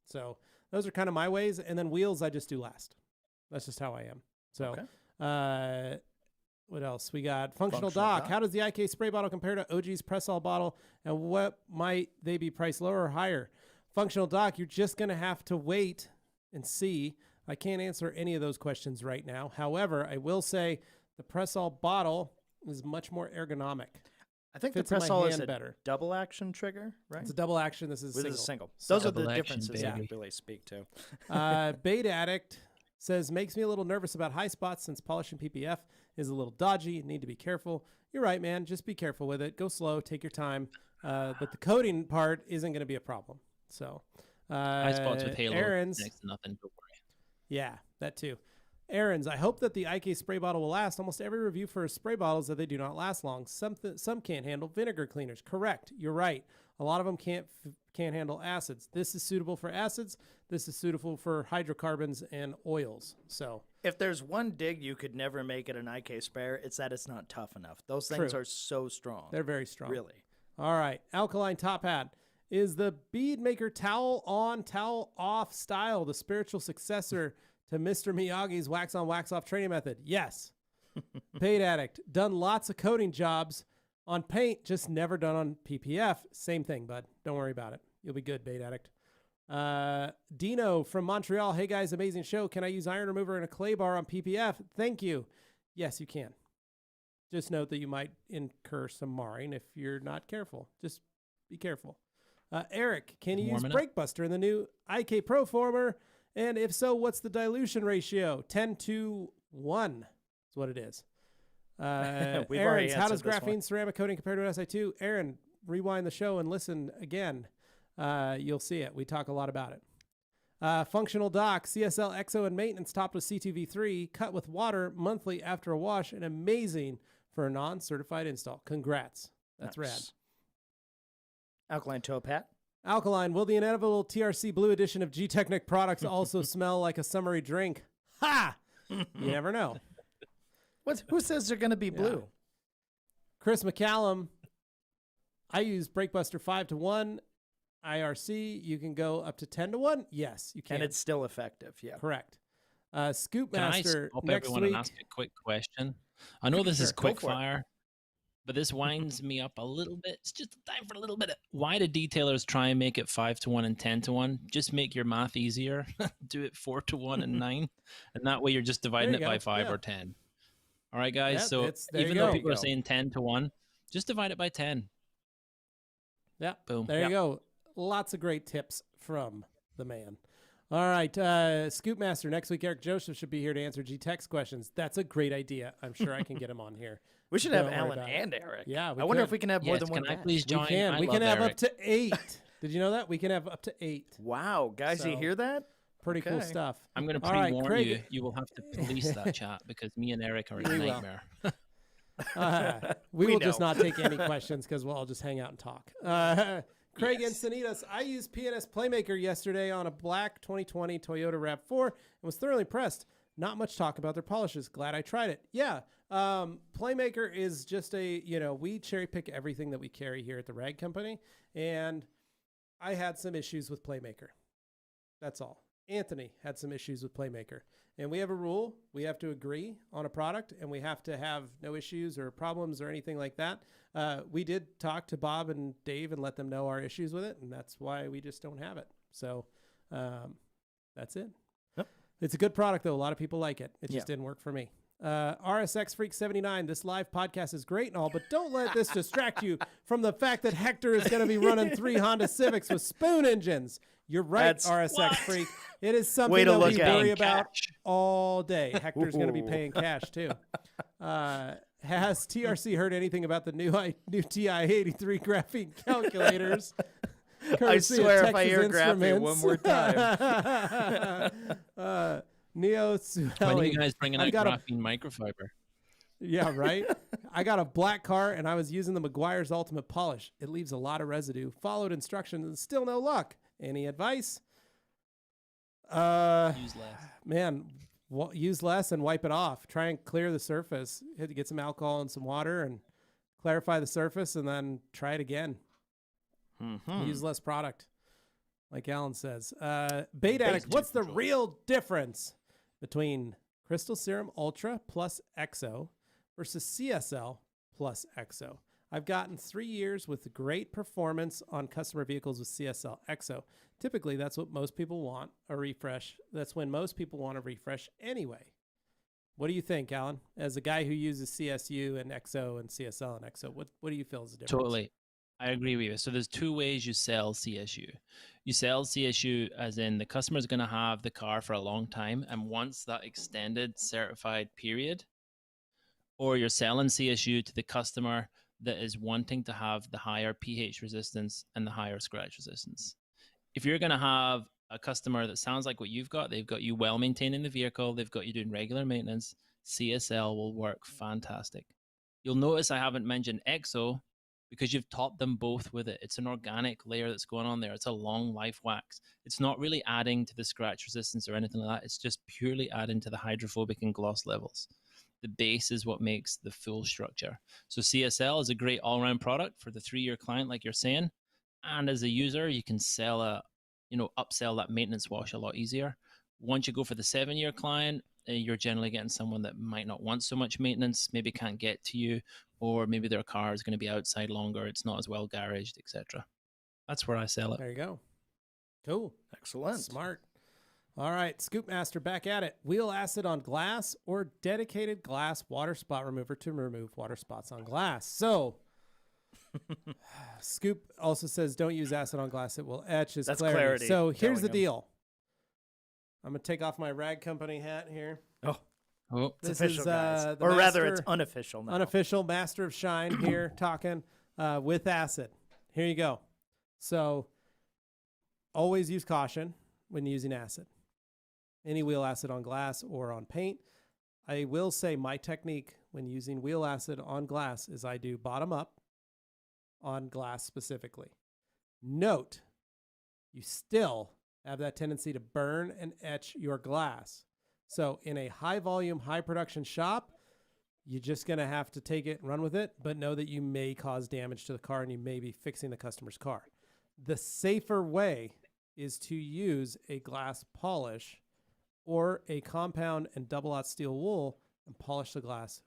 B: So those are kind of my ways. And then wheels, I just do last. That's just how I am. So what else? We got functional dock. How does the IK spray bottle compare to OG's press-all bottle? And what might they be priced lower or higher? Functional dock, you're just going to have to wait and see. I can't answer any of those questions right now. However, I will say the press-all bottle is much more ergonomic.
A: I think the
B: Fits in my
A: press-all is
B: hand
A: a
B: better.
A: double action trigger, right?
B: It's a double action. This is
A: This
B: a
A: is
B: single.
A: Those are the
C: Double action,
A: differences
C: baby.
A: I really speak to.
B: Bead Addict says, makes me a little nervous about high spots since polishing PPF is a little dodgy. Need to be careful. You're right, man. Just be careful with it. Go slow. Take your time. But the coating part isn't going to be a problem. So,
C: high spots with Halo.
B: Aaron's,
C: Next to nothing. Don't worry.
B: yeah, that too. Aaron's, I hope that the IK spray bottle will last. Almost every review for a spray bottle is that they do not last long. Some can't handle vinegar cleaners. Correct. You're right. A lot of them can't handle acids. This is suitable for acids. This is suitable for hydrocarbons and oils. So
A: if there's one dig you could never make at an IK sprayer, it's that it's not tough enough. Those things
B: True.
A: are so strong.
B: they're very strong.
A: Really.
B: All right. Alkaline Top Hat. Is the Bead Maker towel on, towel off style the spiritual successor to Mr. Miyagi's wax on, wax off training method? Yes. Paint Addict. Done lots of coating jobs on paint, just never done on PPF. Same thing, bud. Don't worry about it. You'll be good, Paint Addict. Dino from Montreal. Hey, guys, amazing show. Can I use iron remover and a clay bar on PPF? Thank you. Yes, you can. Just note that you might incur some marring if you're not careful. Just be careful. Eric, can you use Brake Buster in the new IK Pro Former? And if so, what's the dilution ratio? 10-1 is what it is. Aaron's, how does graphene ceramic coating compare to SI2? Aaron, rewind the show and listen again. You'll see it. We talk a lot about it. Functional dock, CSL EXO and maintenance topped with C2V3, cut with water monthly after a wash, and amazing for a non-certified install. Congrats. That's rad.
A: Alkaline Top Hat.
B: Alkaline, will the inevitable TRC Blue edition of G-Technic products also smell like a summery drink? Ha! You never know.
A: Who says they're going to be blue?
B: Chris McCallum, I use BrakeBuster 5-1. IRC, you can go up to 10-1. Yes, you can.
A: And it's still effective, yeah.
B: Correct. Scoop
C: Can
B: Master,
C: I stop
B: next
C: everyone
B: week.
C: and ask a quick question? I know this is
A: Go
C: quick
A: for it.
C: fire, but this winds me up a little bit. It's just time for a little bit. Why do detailers try and make it 5-1 and 10-1? Just make your math easier. Do it 4-1 and 9, and that way you're just dividing
B: There
C: it
B: you
C: by
B: go.
C: 5
B: Yeah.
C: or 10. All right, guys.
B: Yeah,
C: so
B: there you
C: even though
B: go.
C: people are saying 10-1, Just divide it by 10.
B: Yeah.
C: Boom.
B: There you go. Lots of great tips from the man. All right. Scoop Master. Next week, Eric Joseph should be here to answer G-Tex questions. That's a great idea. I'm sure I can get him on here.
A: We should
B: Don't
A: have
B: worry
A: Alan
B: about
A: and Eric.
B: Yeah,
A: I wonder if we can have more
C: Yes,
A: than one
C: can I
A: guest.
C: please join?
B: We can.
C: I
B: We
C: love
B: can have
C: Eric.
B: up to 8. Did you know that? We can have up to 8.
A: Wow, guys, you
B: So-
A: hear that?
B: Pretty cool
A: Okay.
B: stuff.
C: I'm going to
B: All right,
C: pre-warn
B: Craig-
C: you. You will have to police that chat because me and Eric are a
B: We will.
C: nightmare.
B: We
A: We
B: will just
A: know.
B: not take any questions because we'll all just hang out and talk. Craig Encinitas, I used PNS Playmaker yesterday on a black 2020 Toyota RAV4 and was thoroughly impressed. Not much talk about their polishes. Glad I tried it. Yeah. Playmaker is just we cherry pick everything that we carry here at the Rag Company. And I had some issues with Playmaker. That's all. Anthony had some issues with Playmaker. And we have a rule. We have to agree on a product and we have to have no issues or problems or anything like that. We did talk to Bob and Dave and let them know our issues with it. And that's why we just don't have it. So that's it.
A: Yep.
B: It's a good product, though. A lot of people like it. It just
A: Yeah.
B: didn't work for me. RSX Freak 79, this live podcast is great and all, but don't let this distract you from the fact that Hector is going to be running 3 Honda Civics with spoon engines. You're right,
A: That's-
B: RSX Freak. It is
A: Way
B: something
A: to
B: that
A: look
B: we
A: out.
B: worry
C: Paying
B: about
C: cash.
B: all day. Hector's going to be
A: Ooh.
B: paying cash, too. Has TRC heard anything about the new TI-83 graphene calculators?
A: I
B: Courtesy of
A: swear if I
B: Texas
A: hear graphene
B: Instruments.
A: one more time.
B: Neo
C: When are
B: Sueli.
C: you guys bringing
B: I've
C: out
B: got a-
C: graphene microfiber?
B: Yeah, right. I got a black car and I was using the Meguiar's Ultimate Polish. It leaves a lot of residue. Followed instructions and still no luck. Any advice?
C: Use less.
B: Man, use less and wipe it off. Try and clear the surface. Hit to get some alcohol and some water and clarify the surface and then try it again.
A: Mhm.
B: Use less product, like Alan says. Bead Addict, what's the real difference between Crystal Serum Ultra plus EXO versus CSL plus EXO? I've gotten 3 years with great performance on customer vehicles with CSL EXO. Typically, that's what most people want, a refresh. That's when most people want a refresh anyway. What do you think, Alan? As a guy who uses CSU and EXO and CSL and EXO, what do you feel is the difference?
C: Totally. I agree with you. So there's 2 ways you sell CSU. You sell CSU as in the customer's going to have the car for a long time and wants that extended certified period, or you're selling CSU to the customer that is wanting to have the higher pH resistance and the higher scratch resistance. If you're going to have a customer that sounds like what you've got, they've got you well maintaining the vehicle, they've got you doing regular maintenance, CSL will work fantastic. You'll notice I haven't mentioned EXO because you've topped them both with it. It's an organic layer that's going on there. It's a long life wax. It's not really adding to the scratch resistance or anything like that. It's just purely adding to the hydrophobic and gloss levels. The base is what makes the full structure. So CSL is a great all-around product for the 3-year client, like you're saying. And as a user, you can upsell that maintenance wash a lot easier. Once you go for the 7-year client, you're generally getting someone that might not want so much maintenance, maybe can't get to you, or maybe their car is going to be outside longer. It's not as well garaged, etc. That's where I sell it.
B: There you go. Cool.
A: Excellent.
B: Smart. All right, Scoop Master back at it. Wheel acid on glass or dedicated glass water spot remover to remove water spots on glass. So, Scoop also says don't use acid on glass. It will etch. Is
A: That's
B: clarity.
A: clarity
B: So here's the
A: telling him.
B: deal. I'm going to take off my Rag Company hat here.
A: Oh,
C: Oh,
A: it's
B: This
A: official,
B: is,
A: guys.
B: the
A: Or rather, it's
B: master-
A: unofficial now.
B: Unofficial Master of Shine here talking with acid. Here you go. So always use caution when using acid. Any wheel acid on glass or on paint. I will say my technique when using wheel acid on glass is I do bottom up on glass specifically. Note, you still have that tendency to burn and etch your glass. So in a high volume, high production shop, you're just going to have to take it and run with it, but know that you may cause damage to the car and you may be fixing the customer's car. The safer way is to use a glass polish or a compound and double-aught steel wool and polish the glass.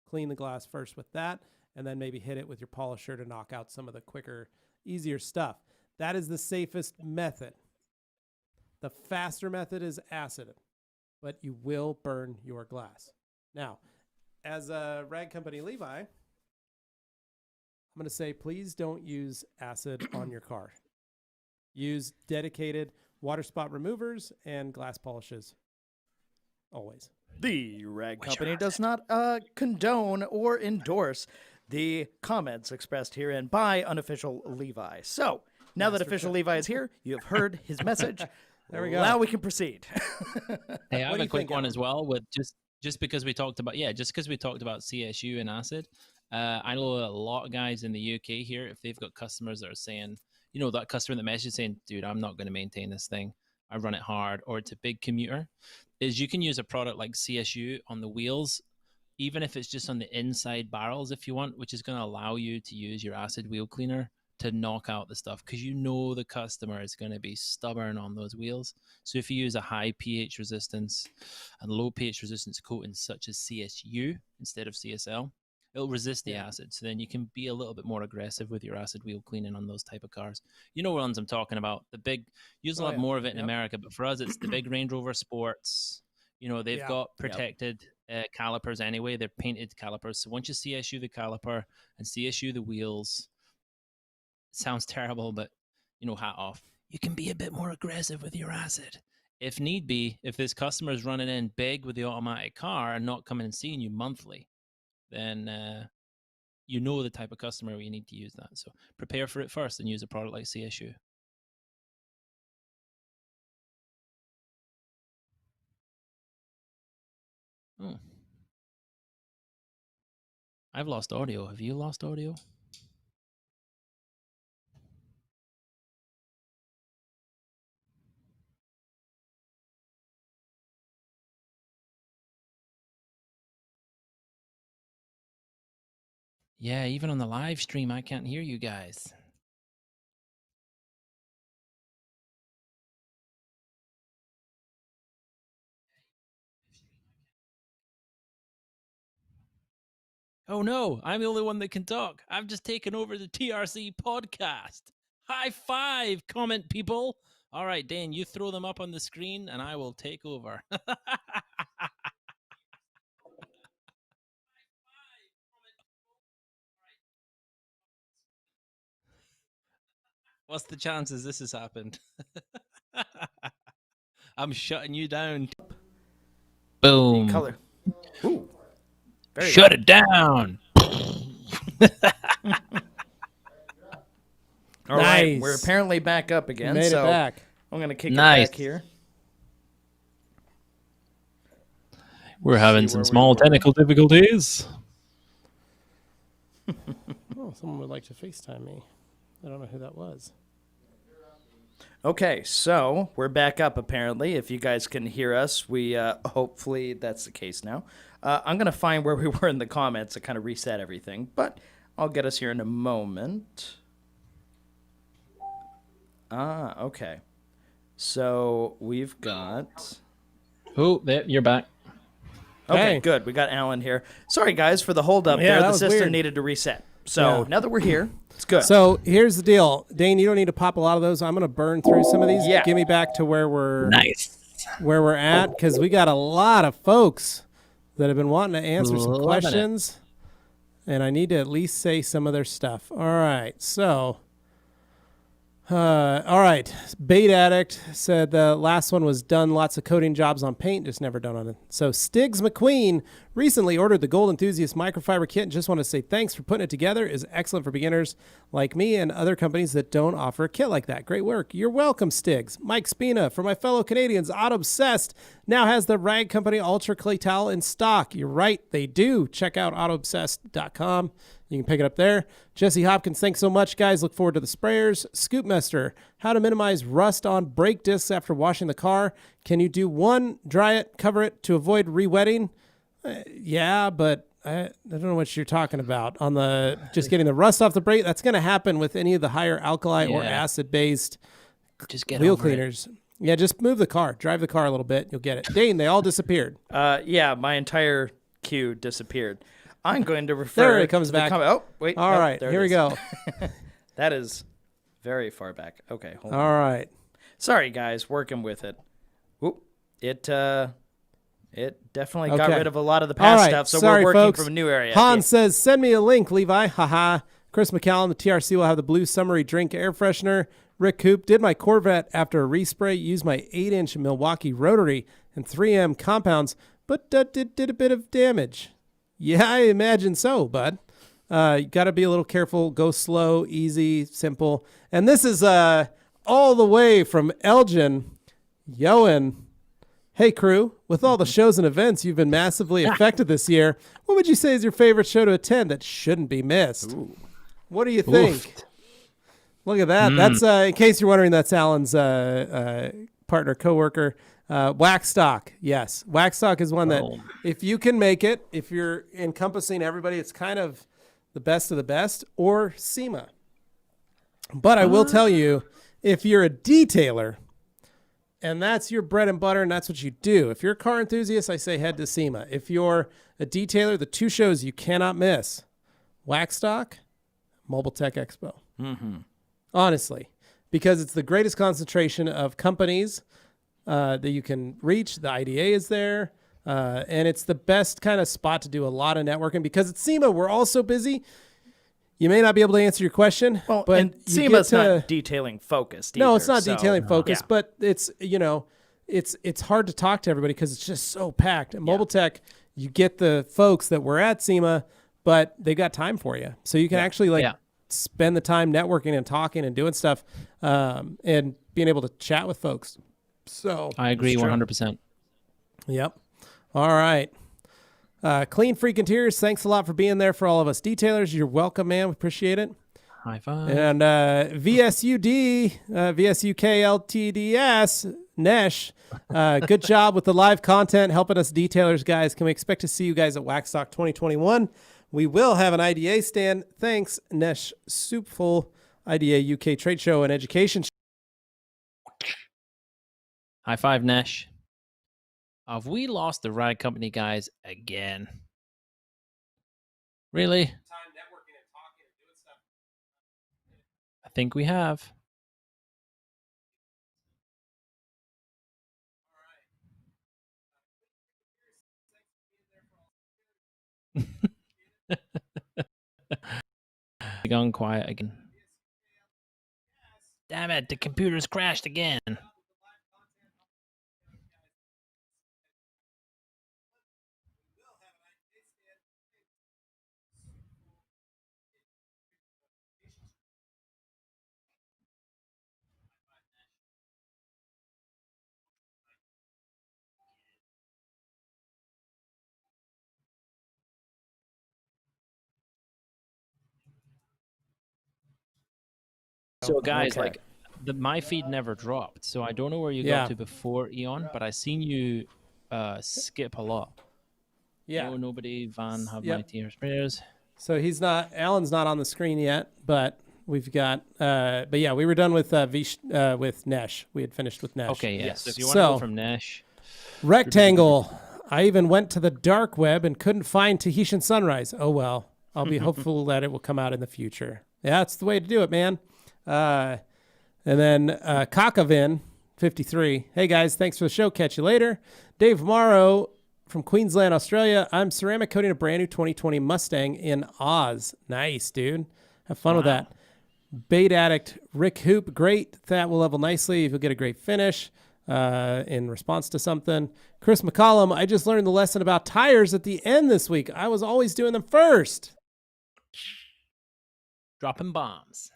B: Clean the glass first with that, and then maybe hit it with your polisher to knock out some of the quicker, easier stuff. That is the safest method. The faster method is acid, but you will burn your glass. Now, as a Rag Company Levi, I'm going to say, please don't use acid on your car. Use dedicated water spot removers and glass polishes. Always.
A: The Rag Company does not condone or endorse the comments expressed herein by unofficial Levi. So, now that official Levi is here, you have heard his message.
B: There we go.
A: Now we can proceed.
C: Hey, I have a quick one
B: Alan?
C: as well. With just because we talked about CSU and acid. I know a lot of guys in the UK here, if they've got customers that are saying, that customer that message saying, dude, I'm not going to maintain this thing. I run it hard, or it's a big commuter, is you can use a product like CSU on the wheels, even if it's just on the inside barrels if you want, which is going to allow you to use your acid wheel cleaner to knock out the stuff, because the customer is going to be stubborn on those wheels. So if you use a high pH resistance and low pH resistance coating such as CSU instead of CSL, it'll resist the acid. So then you can be a little bit more aggressive with your acid wheel cleaning on those type of cars. You know what ones I'm talking about. The big, you'll have more of it in America, but for us, it's the big Range Rover Sports. They've got protected calipers anyway. They're painted calipers. So once you CSU the caliper and CSU the wheels, it sounds terrible, but, hat off. You can be a bit more aggressive with your acid. If need be, if this customer is running in big with the automatic car and not coming and seeing you monthly, then the type of customer where you need to use that. So prepare for it first and use a product like CSU. Oh. I've lost audio. Have you lost audio? Yeah, even on the live stream, I can't hear you guys. Oh no, I'm the only one that can talk. I've just taken over the TRC podcast. High five, comment people. All right, Dane, you throw them up on the screen and I will take over. What's the chances this has happened? I'm shutting you down. Boom.
A: Color. Ooh.
C: Shut it down.
A: All right, we're apparently back up again.
B: Made it back.
A: I'm going to kick it back here.
C: We're having some small technical difficulties.
B: Oh, someone would like to FaceTime me. I don't know who that was.
A: Okay, so we're back up apparently. If you guys can hear us, we hopefully that's the case now. I'm going to find where we were in the comments to kind of reset everything, but I'll get us here in a moment. Okay. So we've got...
C: Oh, there, you're back.
A: Okay,
B: Hey.
A: good. We got Alan here. Sorry, guys, for the holdup
B: Yeah,
A: there.
B: that
A: The
B: was
A: system
B: weird.
A: needed to reset. So now that we're here, it's good.
B: So here's the deal. Dane, you don't need to pop a lot of those. I'm going to burn through some of these.
A: Yeah.
B: Give me back to where we're
C: Nice.
B: at, because we got a lot of folks that have been wanting to answer some
C: Loving
B: questions, and I need to at least say some of their stuff. All right, so... all right. Bead Addict said the last one was done lots of coating jobs on paint, just never done on it. So Stiggs McQueen recently ordered the Gold Enthusiast microfiber kit and just want to say thanks for putting it together. It's excellent for beginners like me and other companies that don't offer a kit like that. Great work. You're welcome, Stiggs. Mike Spina, for my fellow Canadians, Auto Obsessed now has the Rag Company Ultra Clay Towel in stock. You're right, they do. Check out autoobsessed.com. You can pick it up there. Jesse Hopkins, thanks so much, guys. Look forward to the sprayers. Scoopmaster, how to minimize rust on brake discs after washing the car. Can you do one, dry it, cover it to avoid re-wetting? Yeah, but I don't know what you're talking about. On the just getting the rust off the brake, that's going to happen with any of the higher alkali or acid-based
C: Just get
B: wheel
C: over
B: cleaners. Yeah, just move the car. Drive the car a little bit. You'll get it. Dane, they all disappeared.
A: Yeah, my entire queue disappeared. I'm going to refer
B: There it comes
A: to the
B: back.
A: Oh, wait.
B: All
A: nope,
B: right,
A: there it
B: here we
A: is.
B: go.
A: That is very far back. Okay, hold on.
B: All right.
A: Sorry, guys, working with it. Whoop. It definitely got
B: Okay.
A: rid of a lot of the
B: All
A: past
B: right.
A: stuff, so
B: Sorry,
A: we're working
B: folks.
A: from a new area.
B: Hans says, send me a link, Levi. Haha. Chris McCallum, the TRC will have the blue summery drink air freshener. Rick Hoop, did my Corvette after a respray, used my 8-inch Milwaukee rotary and 3M compounds, but did a bit of damage. Yeah, I imagine so, bud. You got to be a little careful. Go slow, easy, simple. And this is all the way from Elgin. Yoan. Hey, crew. With all the shows and events you've been massively affected this year, what would you say is your favorite show to attend that shouldn't be missed? Ooh. What do you think? Oof. Look at that. That's, in case you're wondering, that's Alan's partner, coworker. Waxstock. Yes. Waxstock is one that if you can make it, if you're encompassing everybody, it's kind of the best of the best, or SEMA. But I will tell you, if you're a detailer and that's your bread and butter and that's what you do, if you're a car enthusiast, I say head to SEMA. If you're a detailer, the two shows you cannot miss, Waxstock, Mobile Tech Expo. Mm-hmm. Honestly, because it's the greatest concentration of companies that you can reach. The IDA is there, and it's the best kind of spot to do a lot of networking. Because at SEMA, we're all so busy, you may not be able to answer your question.
A: Well,
B: but
A: and SEMA's not detailing focused either.
B: No, it's not detailing focused, but it's, it's hard to talk to everybody because it's just so packed. At Mobile Tech, you get the folks that were at SEMA, but they got time for you. So you can actually spend the time networking and talking and doing stuff and being able to chat with folks. So
C: I agree 100%.
B: Yep. All right. Clean Freak Interiors, thanks a lot for being there for all of us detailers. You're welcome, man. We appreciate it.
C: High five.
B: And VSUD, VSUKLTDS, Nesh, good job with the live content, helping us detailers, guys. Can we expect to see you guys at Waxstock 2021? We will have an IDA stand. Thanks, Nesh Soupful, IDA UK Trade Show and Education.
C: High five, Nesh. Have we lost the ride company guys again? Really? I think we have. Gone quiet again. Damn it, the computer's crashed again. So guys, my feed never dropped, so I don't know where you got to before Eon, but I seen you skip a lot.
B: Yeah.
C: No, nobody. Van have my tears prayers.
B: So Alan's not on the screen yet, but we've got. But yeah, we were done with with Nesh. We had finished with Nesh.
C: Okay, yes. So if you want to go from Nesh,
B: Rectangle. I even went to the dark web and couldn't find Tahitian Sunrise. Oh well, I'll be hopeful that it will come out in the future. Yeah, that's the way to do it, man. And then Kakavin 53. Hey guys, thanks for the show. Catch you later. Dave Morrow from Queensland, Australia. I'm ceramic coating a brand new 2020 Mustang in Oz. Nice, dude. Have fun with that. Bait addict Rick Hoop. Great. That will level nicely. You'll get a great finish in response to something. Chris McCallum. I just learned the lesson about tires at the end this week. I was always doing them first.
C: Dropping bombs.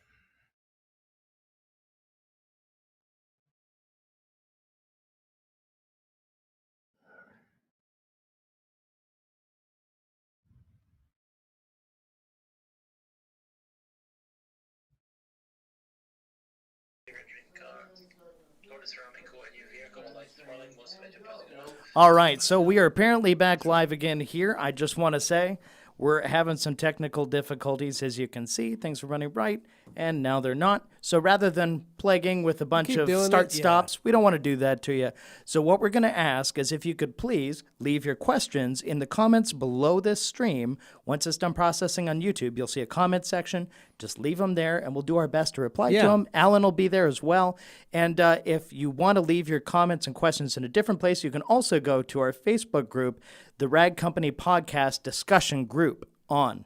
A: All right, so we are apparently back live again here. I just want to say we're having some technical difficulties, as you can see. Things are running right, and now they're not. So rather than plaguing with a bunch of start-stops, we don't want to do that to you. So what we're going to ask is if you could please leave your questions in the comments below this stream. Once it's done processing on YouTube, you'll see a comment section. Just leave them there, and we'll do our best to reply to them. Alan will be there as well. And if you want to leave your comments and questions in a different place, you can also go to our Facebook group, the Rag Company Podcast Discussion Group on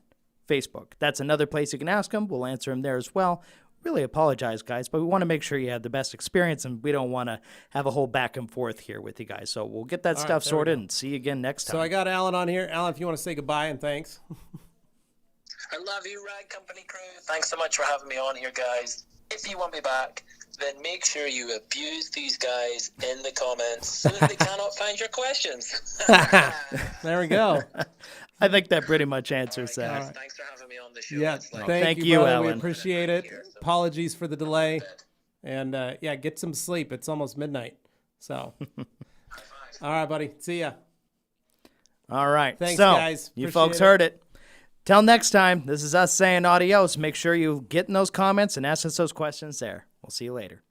A: Facebook. That's another place you can ask them. We'll answer them there as well. Really apologize, guys, but we want to make sure you have the best experience, and we don't want to have a whole back and forth here with you guys. So we'll get that stuff sorted and see you again next time.
B: So I got Alan on here. Alan, if you want to say goodbye and thanks.
E: I love you, Rag Company crew. Thanks so much for having me on here, guys. If you want me back, then make sure you abuse these guys in the comments so that they cannot find your questions.
B: There we go.
A: I think that pretty much answers that.
E: Guys, thanks for having me on the show.
B: Yeah,
A: Thank you,
B: brother.
A: Alan.
B: We appreciate it. Apologies for the delay. And yeah, get some sleep. It's almost midnight. So, all right, buddy. See ya.
A: All right.
B: Thanks,
A: so,
B: guys.
A: You
B: Appreciate
A: folks heard it. Till next time, this is us saying adios. Make sure you get in those comments and ask us those questions there. We'll see you later.